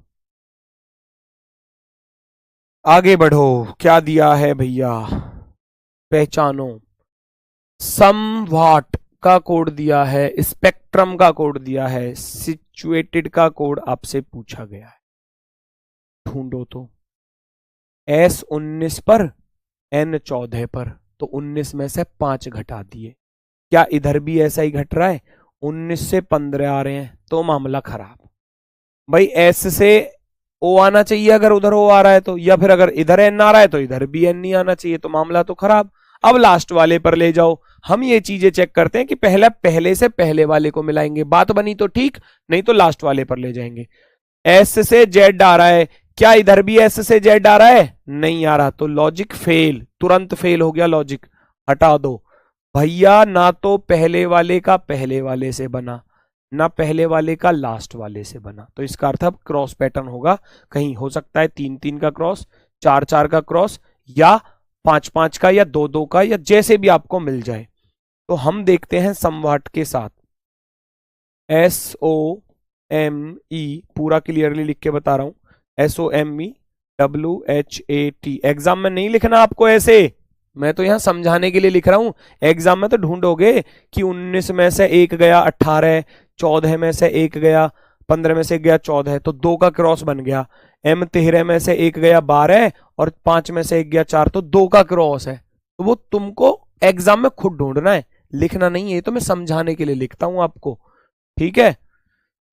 आगे बढ़ो, क्या दिया है भैया? पहचानो। समव्हाट का कोड दिया है, स्पेक्ट्रम का कोड दिया है, सिचुएटेड का कोड आपसे पूछा गया है, ढूंढो तो। एस 19 पर, एन 14 पर, तो 19 में से 5 घटा दिए। क्या इधर भी ऐसा ही घट रहा है? 19 से 15 आ रहे हैं तो मामला खराब भाई। एस से ओ आना चाहिए अगर उधर ओ आ रहा है तो, या फिर अगर इधर एन आ रहा है तो इधर भी एन नहीं आना चाहिए, तो मामला तो खराब। अब लास्ट वाले पर ले जाओ, हम ये चीजें चेक करते हैं कि पहले से पहले वाले को मिलाएंगे, बात बनी तो ठीक, नहीं तो लास्ट वाले पर ले जाएंगे। एस से जेड आ रहा है, क्या इधर भी एस से जेड आ रहा है? नहीं आ रहा, तो लॉजिक फेल, तुरंत फेल हो गया लॉजिक, हटा दो भैया। ना तो पहले वाले का पहले वाले से बना, ना पहले वाले का लास्ट वाले से बना, तो इसका अर्थ अब क्रॉस पैटर्न होगा। कहीं हो सकता है 3-3 का क्रॉस, 4-4 का क्रॉस, या 5-5 का, या 2-2 का, या जैसे भी आपको मिल जाए। तो हम देखते हैं समव्हाट के साथ। SOME पूरा क्लियरली लिख के बता रहा हूं, SOMEWHAT। एग्जाम में नहीं लिखना आपको ऐसे, मैं तो यहां समझाने के लिए लिख रहा हूं। एग्जाम में तो ढूंढोगे कि 19 में से 1 गया 18, 14 में से 1 गया 15 में से 1 गया 14, तो 2 का क्रॉस बन गया। M 13 में से 1 गया 12 और 5 में से 1 गया 4, तो 2 का क्रॉस है, तो वो तुमको एग्जाम में खुद ढूंढना है, लिखना नहीं है, ये तो मैं समझाने के लिए लिखता हूं आपको, ठीक है।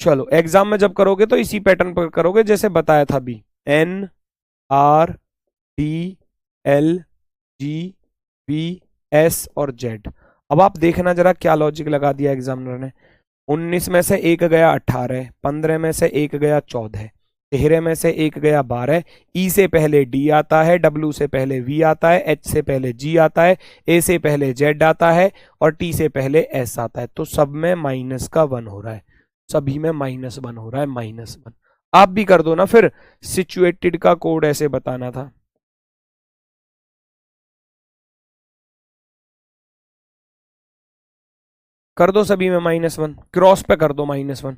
चलो एग्जाम में जब करोगे तो इसी पैटर्न पर करोगे जैसे बताया था अभी, N R D L G B S और जेड। अब आप देखना जरा क्या लॉजिक लगा दिया एग्जामिनर ने। 19 में से एक गया 18, 15 में से एक गया 14, 13 में से एक गया 12, ई से पहले डी आता है, डब्ल्यू से पहले वी आता है, एच से पहले जी आता है, ए से पहले जेड आता है और टी से पहले एस आता है। तो सब में माइनस का 1 हो रहा है, सभी में -1 हो रहा है, -1। आप भी कर दो ना फिर, सिचुएटेड का कोड ऐसे बताना था। कर दो सभी में -1, क्रॉस पे कर दो -1,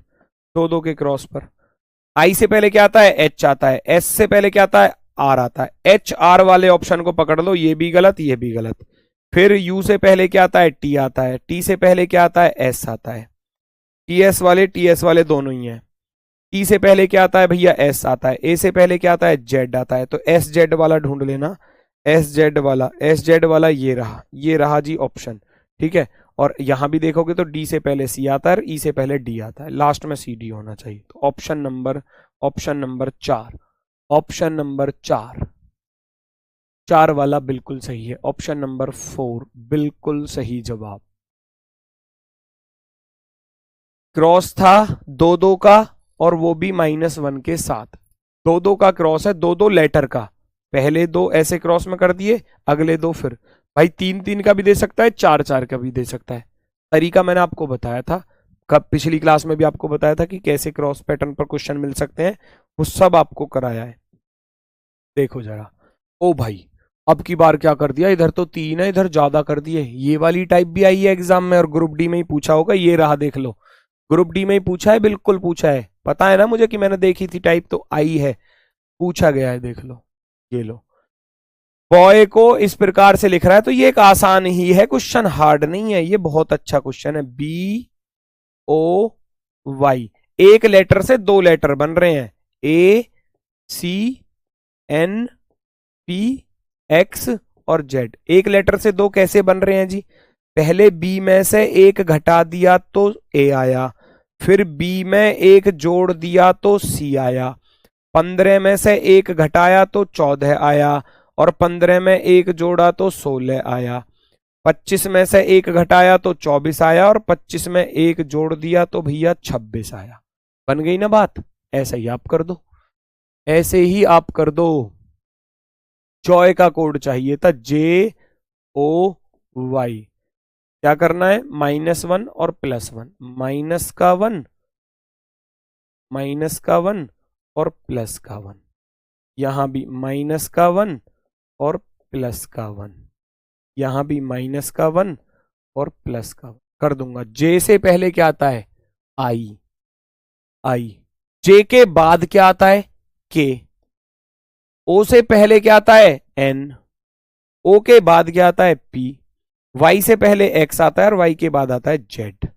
दो के क्रॉस पर। आई से पहले क्या आता है, एच आता है, एस से पहले क्या आता है, आर आता है। एच आर वाले ऑप्शन को पकड़ लो, ये भी गलत ये भी गलत। फिर यू से पहले क्या आता है, टी आता है, टी से पहले क्या आता है, एस आता है। टी एस वाले दोनों ही हैं। टी से पहले क्या आता है भैया, एस आता है। ए से पहले क्या आता है, जेड आता है। तो एस जेड वाला ढूंढ लेना, एस जेड वाला ये रहा जी ऑप्शन, ठीक है। और यहां भी देखोगे तो डी से पहले सी आता है, ई से पहले डी आता है, लास्ट में सी डी होना चाहिए। तो ऑप्शन नंबर 4, ऑप्शन नंबर 4 वाला बिल्कुल सही है। ऑप्शन नंबर 4 बिल्कुल सही जवाब। क्रॉस था 2 का और वो भी -1 के साथ। 2 का क्रॉस है, 2 लेटर का, पहले 2 ऐसे क्रॉस में कर दिए, अगले 2 फिर भाई 3 का भी दे सकता है, 4 का भी दे सकता है। तरीका मैंने आपको बताया था, कब पिछली क्लास में भी आपको बताया था कि कैसे क्रॉस पैटर्न पर क्वेश्चन मिल सकते हैं, वो सब आपको कराया है। देखो जरा, ओ भाई अब की बार क्या कर दिया, इधर तो 3 है, इधर ज्यादा कर दिए। ये वाली टाइप भी आई है एग्जाम में और ग्रुप डी में ही पूछा होगा, ये रहा देख लो, ग्रुप डी में ही पूछा है, बिल्कुल पूछा है, पता है ना मुझे कि मैंने देखी थी टाइप तो आई है, पूछा गया है, देख लो। ये लो, बॉय को इस प्रकार से लिख रहा है, तो ये एक आसान ही है क्वेश्चन, हार्ड नहीं है, ये बहुत अच्छा क्वेश्चन है। BOY, एक लेटर से 2 लेटर बन रहे हैं, ACNPX और Z। एक लेटर से 2 कैसे बन रहे हैं जी, पहले B में से एक घटा दिया तो A आया, फिर B में एक जोड़ दिया तो C आया, 15 में से एक घटाया तो 14 आया, और 15 में एक जोड़ा तो 16 आया, 25 में से एक घटाया तो 24 आया, और 25 में एक जोड़ दिया तो भैया 26 आया। बन गई ना बात, ऐसे ही आप कर दो, ऐसे ही आप कर दो। जॉय का कोड चाहिए था, JOY, क्या करना है, -1 और +1, माइनस का 1 और प्लस का 1, यहां भी माइनस का 1 और प्लस का 1, यहां भी माइनस का 1 और प्लस का 1 कर दूंगा। जे से पहले क्या आता है, आई, जे के बाद क्या आता है, के। ओ से पहले क्या आता है, एन। ओ के बाद क्या आता है, पी। वाई से पहले एक्स आता है और वाई के बाद आता है Z.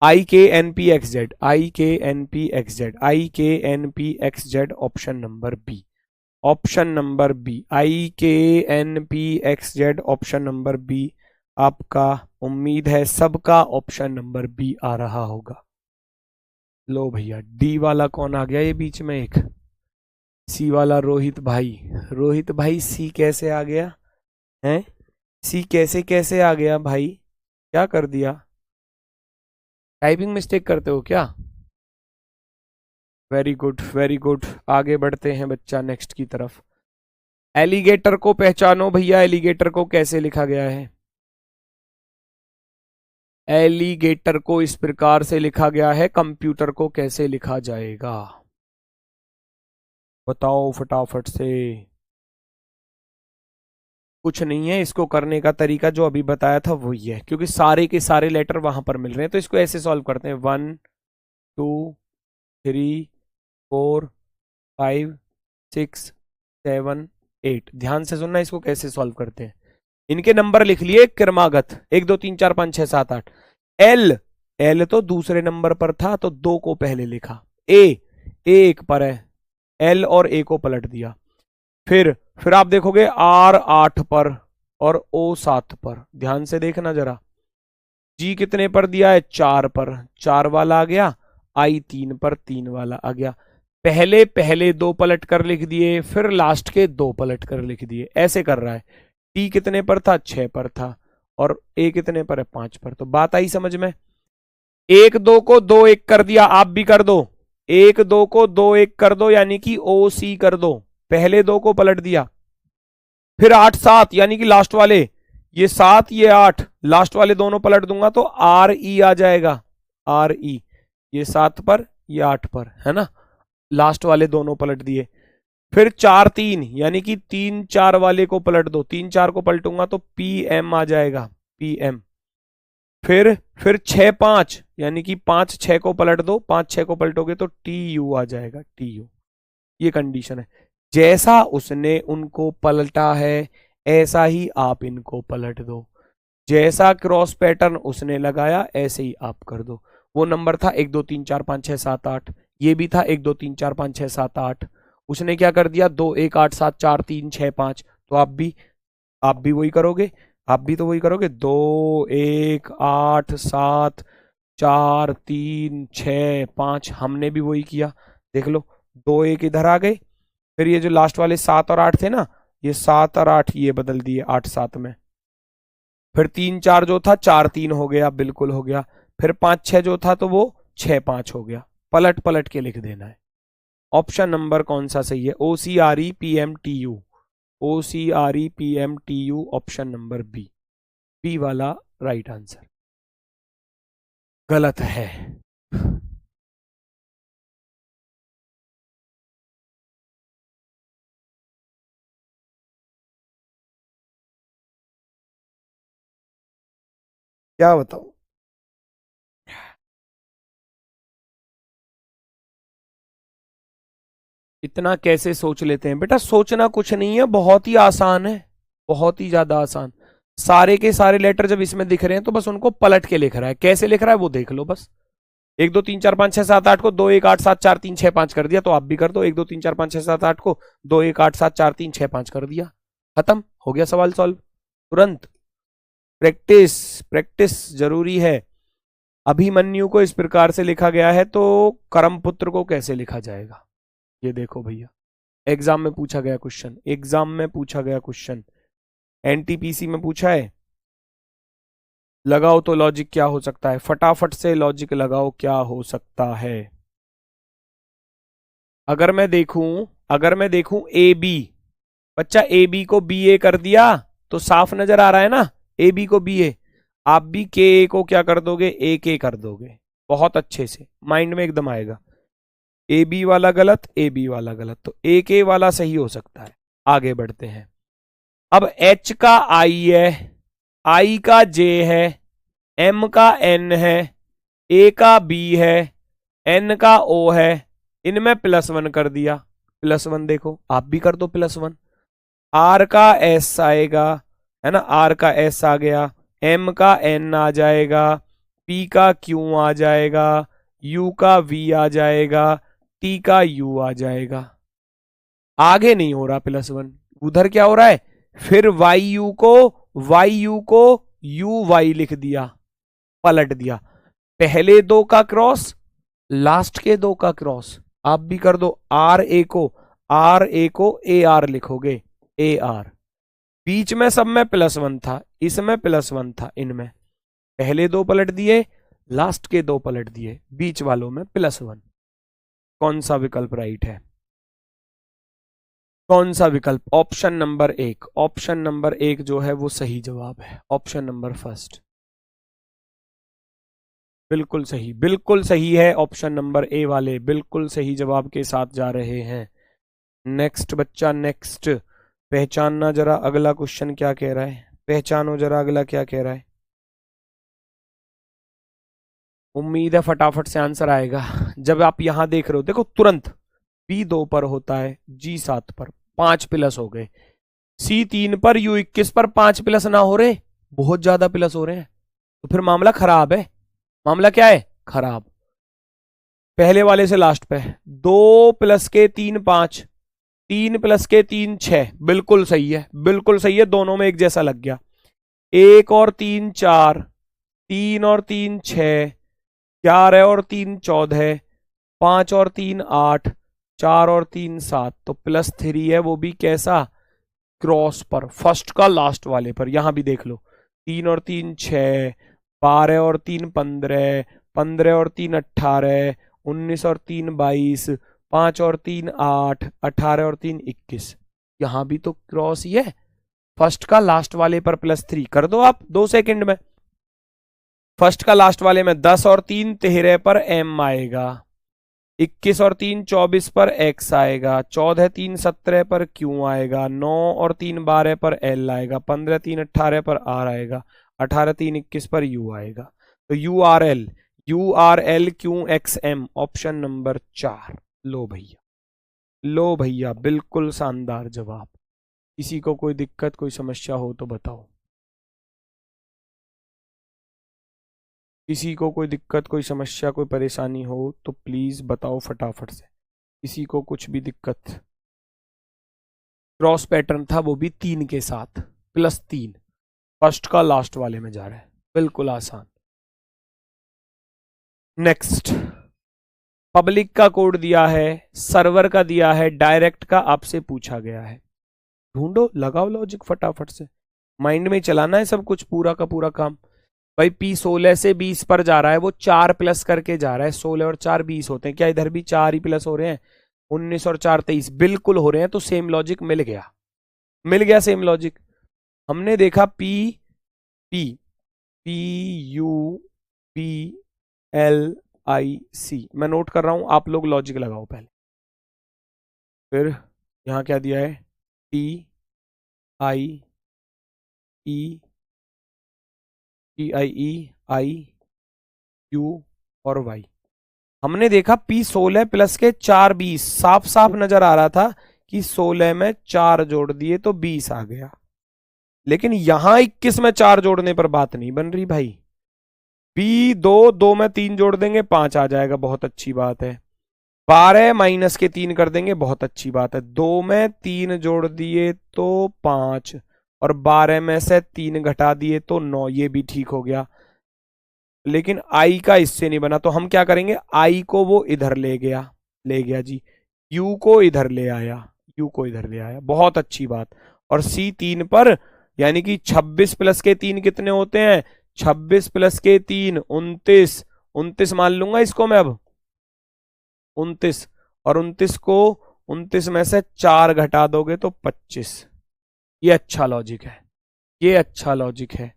IKNPXZ, IKNPXZ, IKNPXZ, option number B, option number B, IKNPXZ, option number B आपका। उम्मीद है सबका ऑप्शन नंबर बी आ रहा होगा। लो भैया, डी वाला कौन आ गया ये बीच में, एक सी वाला, रोहित भाई सी कैसे आ गया है, सी कैसे आ गया भाई, क्या कर दिया, टाइपिंग मिस्टेक करते हो क्या। वेरी गुड, आगे बढ़ते हैं बच्चा नेक्स्ट की तरफ। एलिगेटर को पहचानो भैया, एलिगेटर को कैसे लिखा गया है, एलिगेटर को इस प्रकार से लिखा गया है, कंप्यूटर को कैसे लिखा जाएगा बताओ फटाफट से। कुछ नहीं है, इसको करने का तरीका जो अभी बताया था वही है, क्योंकि सारे के सारे लेटर वहां पर मिल रहे हैं, तो इसको ऐसे सॉल्व करते हैं, 1 2 3 4 5 6 7 8। ध्यान से सुनना, इसको कैसे सॉल्व करते हैं। इनके नंबर लिख लिए क्रमागत, 1 2 3 4 5 6 7 8। एल तो दूसरे नंबर पर था तो 2 को पहले लिखा, ए एक पर है, एल और ए को पलट दिया। फिर आप देखोगे R 8 पर और ओ 7 पर। ध्यान से देखना जरा, जी कितने पर दिया है, 4 पर, 4 वाला आ गया, आई 3 पर, 3 वाला आ गया। पहले पहले 2 पलट कर लिख दिए, फिर लास्ट के 2 पलट कर लिख दिए, ऐसे कर रहा है। टी कितने पर था, 6 पर था, और ए कितने पर है, 5 पर। तो बात आई समझ में। 1 2 को 2 1 कर दिया, आप भी कर दो। 1 2 को 2 1 कर दो, यानी कि ओ सी कर दो। पहले 2 को पलट दिया, फिर 8 7 यानी कि लास्ट वाले, ये 7 ये 8, लास्ट वाले दोनों पलट दूंगा तो आर ई आ जाएगा, आर ई। ये 7 पर, ये 8 पर, है ना। लास्ट वाले दोनों पलट दिए। फिर 4 3 यानी कि 3 4 वाले को पलट दो, 3 4 को पलटूंगा तो पी एम आ जाएगा, पी एम। फिर 6 5 यानी कि 5 6 को पलट दो, 5 6 को पलटोगे तो टी यू आ जाएगा, टी यू। ये कंडीशन है। जैसा उसने उनको पलटा है ऐसा ही आप इनको पलट दो, जैसा क्रॉस पैटर्न उसने लगाया ऐसे ही आप कर दो। वो नंबर था 1 2 3 4 5 6 7 8, ये भी था 1 2 3 4 5 6 7 8। उसने क्या कर दिया, 2 1 8 7 4 3 6 5। तो आप भी वही करोगे, आप भी तो वही करोगे, 2 1 8 7 4 3 6 5। हमने भी वही किया, देख लो, 2 1 इधर आ गए, फिर ये जो लास्ट वाले 7 और 8 थे ना, ये 7 और 8 ये बदल दिए 8 7 में। फिर 3 4 जो था 4 3 हो गया, बिल्कुल हो गया। फिर 5 6 जो था तो वो 6 5 हो गया। पलट पलट के लिख देना है। ऑप्शन नंबर कौन सा सही है, O C R E P M T U, O C R E P M T U, option number B, B वाला राइट आंसर। गलत है। क्या बताऊं, इतना कैसे सोच लेते हैं बेटा। सोचना कुछ नहीं है, बहुत ही आसान है, बहुत ही ज्यादा आसान। सारे के सारे लेटर जब इसमें दिख रहे हैं तो बस उनको पलट के लिख रहा है, कैसे लिख रहा है वो देख लो बस। 1 2 3 4 5 6 7 8 को 2 1 8 7 4 3 6 5 कर दिया, तो आप भी कर दो। 1 2 3 4 5 6 7 8 को 2 1 8 7 4 3 6 5 कर दिया, खत्म हो गया सवाल सॉल्व तुरंत। प्रैक्टिस प्रैक्टिस जरूरी है। अभिमन्यु को इस प्रकार से लिखा गया है, तो कर्मपुत्र को कैसे लिखा जाएगा, ये देखो भैया। एग्जाम में पूछा गया क्वेश्चन, एग्जाम में पूछा गया क्वेश्चन, एनटीपीसी में पूछा है। लगाओ तो लॉजिक क्या हो सकता है, फटाफट से लॉजिक लगाओ, क्या हो सकता है। अगर मैं देखूं ए बी, बच्चा ए बी को बी ए कर दिया तो साफ नजर आ रहा है ना, ए बी को बी ए। आप भी के ए को क्या कर दोगे, ए के कर दोगे, बहुत अच्छे से माइंड में एकदम आएगा। ए बी वाला गलत, ए बी वाला गलत, तो ए के वाला सही हो सकता है। आगे बढ़ते हैं। अब एच का आई है, आई का जे है, एम का एन है, ए का बी है, एन का ओ है, इनमें +1 कर दिया। +1 देखो, आप भी कर दो +1। आर का एस आएगा, है ना, आर का एस आ गया, एम का एन आ जाएगा, पी का क्यू आ जाएगा, यू का वी आ जाएगा, टी का यू आ जाएगा। आगे नहीं हो रहा +1, उधर क्या हो रहा है, फिर वाई यू को यू वाई लिख दिया, पलट दिया। पहले 2 का क्रॉस, लास्ट के 2 का क्रॉस। आप भी कर दो, आर ए को ए आर लिखोगे, ए आर। बीच में सब में +1 था, इसमें +1 था, इनमें पहले 2 पलट दिए, लास्ट के 2 पलट दिए, बीच वालों में +1। कौन सा विकल्प राइट है, कौन सा विकल्प, ऑप्शन नंबर 1, ऑप्शन नंबर 1 जो है वो सही जवाब है, ऑप्शन नंबर फर्स्ट। बिल्कुल सही है, ऑप्शन नंबर ए वाले बिल्कुल सही जवाब के साथ जा रहे हैं। नेक्स्ट बच्चा, नेक्स्ट पहचानना जरा अगला क्वेश्चन क्या कह रहा है, पहचानो जरा अगला क्या कह रहा है। उम्मीद है फटाफट से आंसर आएगा। जब आप यहां देख रहे हो देखो तुरंत, बी 2 पर होता है, जी 7 पर, 5 प्लस हो गए, सी 3 पर, यू 21 पर 5 प्लस ना हो रहे, बहुत ज्यादा प्लस हो रहे हैं, तो फिर मामला खराब है। मामला क्या है, खराब। पहले वाले से लास्ट पे 2 + के 3 5, 3 प्लस के 3 6, बिल्कुल सही है, बिल्कुल सही है, दोनों में एक जैसा लग गया। 1 और 3 4, 3 और 3 6, 4 और 3 14, 5 और 3 8, 4 और 3 7, तो +3 है, वो भी कैसा, क्रॉस पर, फर्स्ट का लास्ट वाले पर। यहां भी देख लो, 3 और 3 6, 12 और 3 15, 15 और 3 18, 19 और 3 22, 5 और 3 8, 18 और 3 21। यहां भी तो क्रॉस ही है, फर्स्ट का लास्ट वाले पर +3 कर दो आप 2 सेकंड में। फर्स्ट का लास्ट वाले में 10 और 3 13 पर m आएगा, 21 और 3 24 पर x आएगा, 14 3 17 पर q आएगा, 9 और 3 12 पर l आएगा, 15 3 18 पर r आएगा, 18 3 21 पर u आएगा। तो URL QXM ऑप्शन नंबर 4। लो भैया, लो भैया, बिल्कुल शानदार जवाब। किसी को कोई दिक्कत कोई समस्या हो तो बताओ, किसी को कोई दिक्कत कोई समस्या कोई परेशानी हो तो प्लीज बताओ फटाफट से। किसी को कुछ भी दिक्कत। क्रॉस पैटर्न था, वो भी 3 के साथ, +3, फर्स्ट का लास्ट वाले में जा रहा है, बिल्कुल आसान। नेक्स्ट, पब्लिक का कोड दिया है, सर्वर का दिया है, डायरेक्ट का आपसे पूछा गया है। ढूंढो, लगाओ लॉजिक फटाफट से, माइंड में चलाना है सब कुछ, पूरा का पूरा काम। भाई P 16 से 20 पर जा रहा है, वो 4 प्लस करके जा रहा है, 16 और 4 20 होते हैं, क्या इधर भी 4 ही प्लस हो रहे हैं, 19 और 4 23 बिल्कुल हो रहे हैं, तो सेम लॉजिक मिल गया, मिल गया सेम लॉजिक। हमने देखा P P P U P L I C, मैं नोट कर रहा हूं, आप लोग लॉजिक लगाओ पहले। फिर यहां क्या दिया है, T I E TIE I Q और Y। हमने देखा P 16 प्लस के 4 20, साफ साफ नजर आ रहा था कि 16 में 4 जोड़ दिए तो 20 आ गया, लेकिन यहां 21 में 4 जोड़ने पर बात नहीं बन रही भाई। P 2 में 3 जोड़ देंगे 5 आ जाएगा, बहुत अच्छी बात है। 12 माइनस के 3 कर देंगे, बहुत अच्छी बात है। 2 में 3 जोड़ दिए तो 5, और 12 में से 3 घटा दिए तो 9, ये भी ठीक हो गया। लेकिन आई का इससे नहीं बना, तो हम क्या करेंगे, आई को वो इधर ले गया जी, यू को इधर ले आया, यू को इधर ले आया, बहुत अच्छी बात। और सी 3 पर, यानी कि 26 प्लस के 3 कितने होते हैं, 26 प्लस के 3 29, 29 मान लूंगा इसको मैं अब, 29, और 29 को 29 में से 4 घटा दोगे तो 25। ये अच्छा लॉजिक है, ये अच्छा लॉजिक है।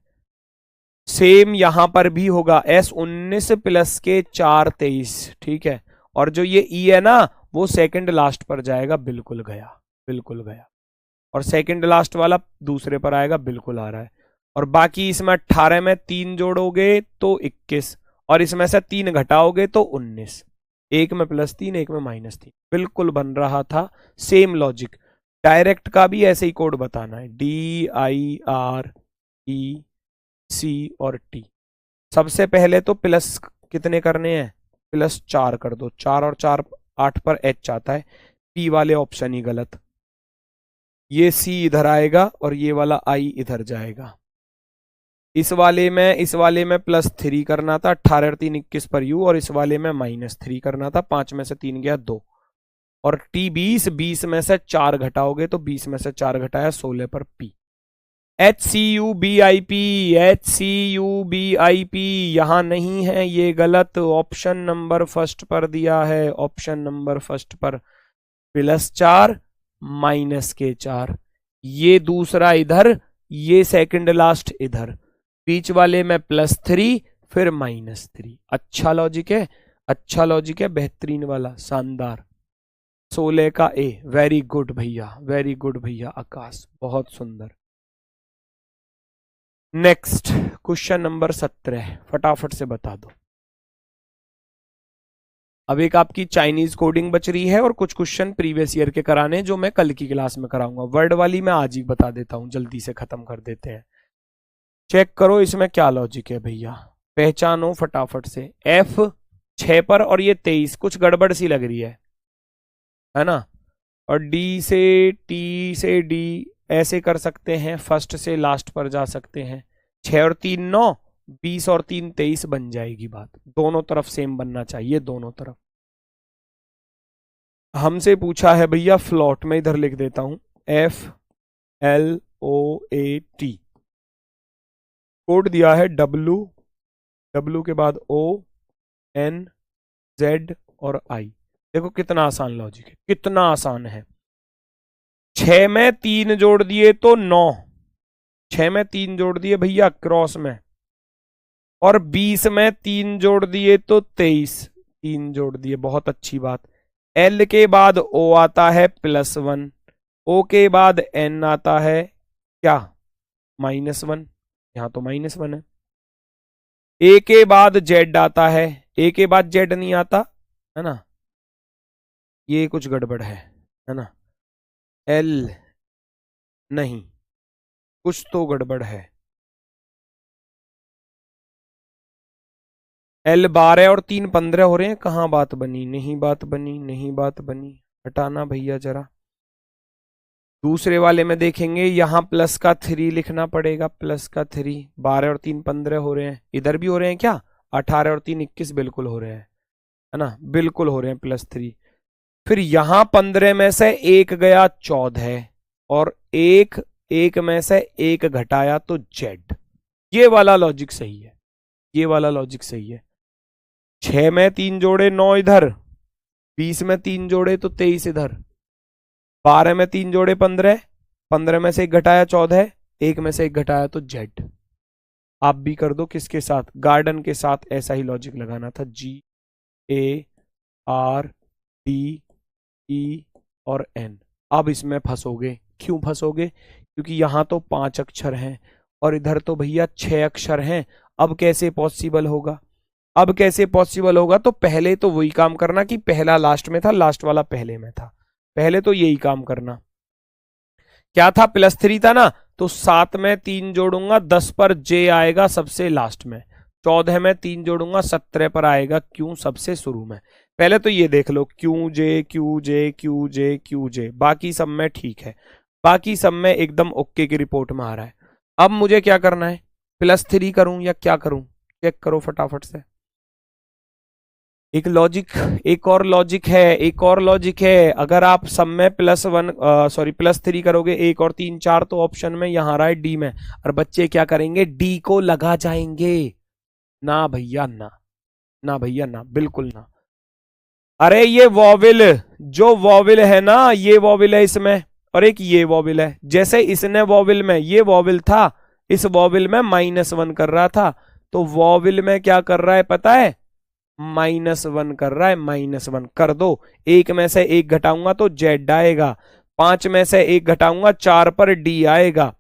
सेम यहां पर भी होगा, S19 प्लस के 4 23, ठीक है। और जो ये E है ना, वो सेकंड लास्ट पर जाएगा, बिल्कुल गया, बिल्कुल गया। और सेकंड लास्ट वाला दूसरे पर आएगा, बिल्कुल आ रहा है। और बाकी इसमें 18 में 3 जोड़ोगे तो 21, और इसमें से 3 घटाओगे तो 19, एक में +3 एक में -3, बिल्कुल बन रहा था। सेम लॉजिक, डायरेक्ट का भी ऐसे ही कोड बताना है, DIREC और T। सबसे पहले तो प्लस कितने करने हैं, +4 कर दो, 4 और 4 8 पर H आता है, P वाले ऑप्शन ही गलत, ये C इधर आएगा और ये वाला I इधर जाएगा। इस वाले में +3 करना था, 18 और 3 21 पर U, और इस वाले में -3 करना था, 5 में से 3 गया 2, और T 20, 20 में से 4 घटाओगे तो 20 में से 4 घटाया 16 पर P। HCUBIP, HCUBIP यहां नहीं है, ये गलत, ऑप्शन नंबर फर्स्ट पर दिया है, ऑप्शन नंबर फर्स्ट पर +4 -4, ये दूसरा इधर, ये सेकंड लास्ट इधर, बीच वाले में +3 फिर -3। अच्छा लॉजिक है, अच्छा लॉजिक है, बेहतरीन वाला, शानदार। 16 का A, वेरी गुड भैया, वेरी गुड भैया आकाश, बहुत सुंदर। नेक्स्ट क्वेश्चन नंबर 17, फटाफट से बता दो। अब एक आपकी चाइनीज कोडिंग बच रही है और कुछ क्वेश्चन प्रीवियस ईयर के कराने, जो मैं कल की क्लास में कराऊंगा। वर्ड वाली मैं आज ही बता देता हूं, जल्दी से खत्म कर देते हैं। चेक करो इसमें क्या लॉजिक है भैया, पहचानो फटाफट से। F 6 पर और ये 23, कुछ गड़बड़ सी लग रही है ना। और डी से टी से डी ऐसे कर सकते हैं, फर्स्ट से लास्ट पर जा सकते हैं। 6 और 3 9, 20 और 3 23 बन जाएगी बात। दोनों तरफ सेम बनना चाहिए, दोनों तरफ। हमसे पूछा है भैया फ्लॉट, में इधर लिख देता हूं FLOAT। कोड दिया है W के बाद ONZ और I। देखो कितना आसान लॉजिक है, कितना आसान है। 6 में 3 जोड़ दिए तो 9, 6 में 3 जोड़ दिए भैया क्रॉस में, और 20 में 3 जोड़ दिए तो 23, 3 जोड़ दिए, बहुत अच्छी बात। L के बाद O आता है +1, O के बाद N आता है क्या, -1, यहां तो -1 है। A के बाद Z आता है, A के बाद Z नहीं आता है ना, ये कुछ गड़बड़ है ना। L नहीं, कुछ तो गड़बड़ है। L 12 और 3 15 हो रहे हैं, कहां बात बनी, नहीं बात बनी, नहीं बात बनी, हटाना भैया जरा। दूसरे वाले में देखेंगे, यहां प्लस का 3 लिखना पड़ेगा, प्लस का 3। 12 और 3 15 हो रहे हैं, इधर भी हो रहे हैं क्या, 18 और 3 21 बिल्कुल हो रहे हैं, है ना, बिल्कुल हो रहे हैं +3। फिर यहां 15 में से 1 गया 14, और एक में से 1 घटाया तो Z। ये वाला लॉजिक सही है, ये वाला लॉजिक सही है। 6 में 3 जोड़े 9 इधर, 20 में 3 जोड़े तो 23 इधर, 12 में 3 जोड़े 15, 15 में से 1 घटाया 14, 1 में से 1 घटाया तो Z। आप भी कर दो, किसके साथ, गार्डन के साथ ऐसा ही लॉजिक लगाना था। GARDE और N। अब इसमें फंसोगे, क्यों फंसोगे, क्योंकि यहां तो 5 अक्षर हैं और इधर तो भैया 6 अक्षर हैं। अब कैसे पॉसिबल होगा, अब कैसे पॉसिबल होगा, तो पहले तो वही काम करना कि पहला लास्ट में था, लास्ट वाला पहले में था, पहले तो यही काम करना। क्या था, +3 था ना, तो 7 में 3 जोड़ूंगा 10 पर J आएगा सबसे लास्ट में, 14 में 3 जोड़ूंगा 17 पर आएगा Q सबसे शुरू में। पहले तो ये देख लो, QJ, बाकी सब में ठीक है, बाकी सब में एकदम ओके की रिपोर्ट में आ रहा है। अब मुझे क्या करना है, +3 करूं या क्या करूं, चेक करो फटाफट से। एक और लॉजिक है, अगर आप सब में +3 करोगे, 1 और 3 4, तो ऑप्शन में यहां रहा है D में, और बच्चे क्या करेंगे, D को लगा जाएंगे। ना भैया ना, ना भैया ना, बिल्कुल ना। अरे ये वॉविल, जो वॉविल है ना, ये वॉविल है इसमें, और एक ये वॉविल है। जैसे इसने वॉविल में, ये वॉविल था, इस वॉविल में -1 कर रहा था, तो वॉविल में क्या कर रहा है पता है, -1 कर रहा है, -1 कर दो। 1 में से 1 घटाऊंगा तो Z आएगा, 5 में से 1 घटाऊंगा 4 पर D आएगा।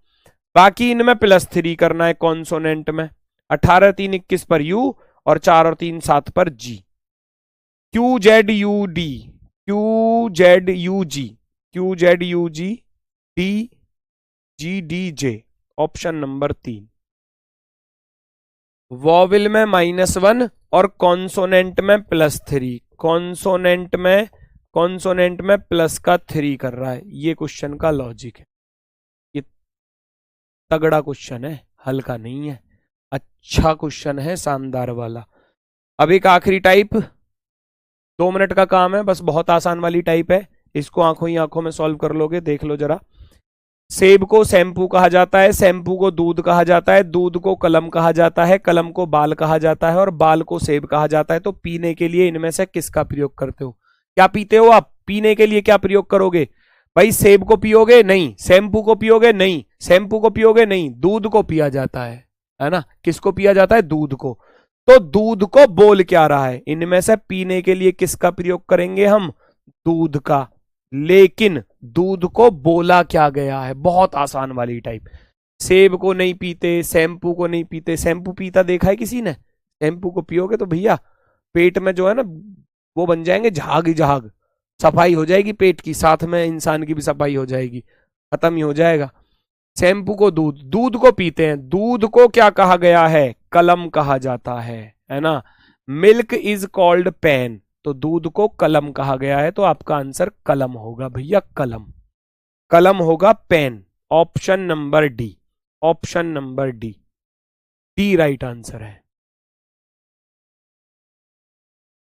बाकी इनमें +3 करना है कॉन्सोनेंट में, 18 3 21 पर U, और 4 और 3 7 पर G। QZUD, DGDJ, option number 3। वॉविल में -1 और कॉन्सोनेंट में +3, कॉन्सोनेंट में प्लस का 3 कर रहा है। ये क्वेश्चन का लॉजिक है, ये तगड़ा क्वेश्चन है, हल्का नहीं है, अच्छा क्वेश्चन है, शानदार वाला। अब एक आखिरी टाइप, 2 मिनट का काम है बस, बहुत आसान वाली टाइप है, इसको आंखों ही आंखों में सॉल्व कर लोगे। देख लो जरा, सेब को शैम्पू कहा जाता है, शैम्पू को दूध कहा जाता है, दूध को कलम कहा जाता है, कलम को बाल कहा जाता है, और बाल को सेब कहा जाता है। तो पीने के लिए इनमें से किसका प्रयोग करते हो, क्या पीते हो आप, पीने के लिए क्या प्रयोग करोगे भाई, सेब को पियोगे नहीं, शैम्पू को पियोगे नहीं, शैम्पू को पियोगे नहीं, दूध को पिया जाता है ना, किसको पिया जाता है, दूध को। तो दूध को बोल क्या रहा है, इनमें से पीने के लिए किसका प्रयोग करेंगे हम, दूध का। लेकिन दूध को बोला क्या गया है, बहुत आसान वाली टाइप। सेब को नहीं पीते, शैम्पू को नहीं पीते, शैम्पू पीता देखा है किसी ने, शैम्पू को पियोगे तो भैया पेट में जो है ना वो बन जाएंगे झाग ही झाग, सफाई हो जाएगी पेट की, साथ में इंसान की भी सफाई हो जाएगी, खत्म ही हो जाएगा। शैम्पू को दूध को पीते हैं, दूध को क्या कहा गया है, कलम कहा जाता है ना। मिल्क इज कॉल्ड पेन, तो दूध को कलम कहा गया है, तो आपका आंसर कलम होगा भैया, कलम। कलम होगा pen. Option number D, option number D, D right answer है।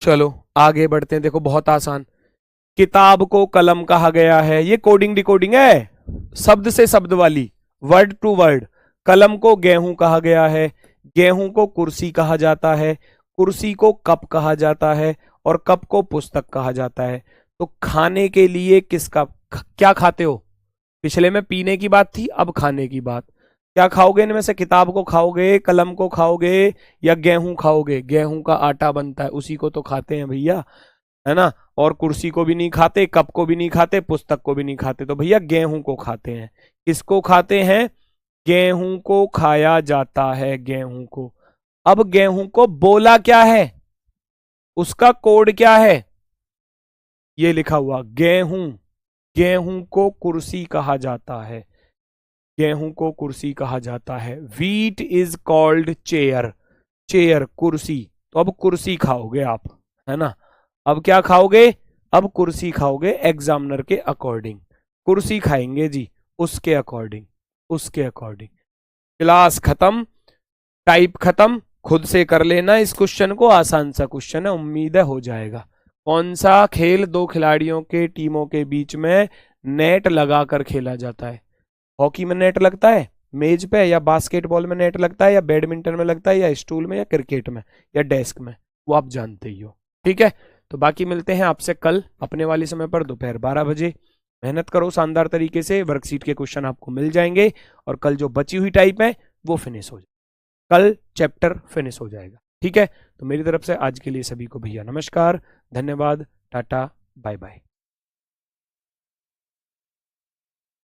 चलो आगे बढ़ते हैं। देखो बहुत आसान, किताब को कलम कहा गया है, ये कोडिंग डिकोडिंग है, शब्द से शब्द वाली, वर्ड टू वर्ड। कलम को गेहूं कहा गया है, गेहूं को कुर्सी कहा जाता है, कुर्सी को कप कहा जाता है, और कप को पुस्तक कहा जाता है। तो खाने के लिए किसका, क्या खाते हो? पिछले में पीने की बात थी, अब खाने की बात। क्या खाओगे इनमें से? किताब को खाओगे, कलम को खाओगे, या गेहूं खाओगे? गेहूं का आटा बनता है, उसी को तो खाते हैं भैया, है ना। और कुर्सी को भी नहीं खाते, कप को भी नहीं खाते, पुस्तक को भी नहीं खाते, तो भैया गेहूं को खाते हैं। किसको खाते हैं? गेहूं को खाया जाता है, गेहूं को। अब गेहूं को बोला क्या है, उसका कोड क्या है? ये लिखा हुआ गेहूं, गेहूं को कुर्सी कहा जाता है, गेहूं को कुर्सी कहा जाता है। Wheat is called chair, chair कुर्सी। तो अब कुर्सी खाओगे आप, है ना। अब क्या खाओगे? अब कुर्सी खाओगे एग्जामिनर के अकॉर्डिंग, कुर्सी खाएंगे जी उसके अकॉर्डिंग, उसके अकॉर्डिंग। क्लास खत्म, टाइप खत्म, खुद से कर लेना इस क्वेश्चन को, आसान सा क्वेश्चन है, उम्मीद है हो जाएगा। कौन सा खेल दो खिलाड़ियों के टीमों के बीच में नेट लगाकर खेला जाता है? हॉकी में नेट लगता है मेज पे, या बास्केटबॉल में नेट लगता है, या बैडमिंटन में लगता है, या स्टूल में, या क्रिकेट में, या डेस्क में? वो आप जानते ही हो, ठीक है। तो बाकी मिलते हैं आपसे कल अपने वाले समय पर दोपहर 12 बजे। मेहनत करो शानदार तरीके से, वर्कशीट के क्वेश्चन आपको मिल जाएंगे, और कल जो बची हुई टाइप है वो फिनिश हो जाएगी, कल चैप्टर फिनिश हो जाएगा, ठीक है। तो मेरी तरफ से आज के लिए सभी को भैया नमस्कार, धन्यवाद, टाटा, बाय बाय।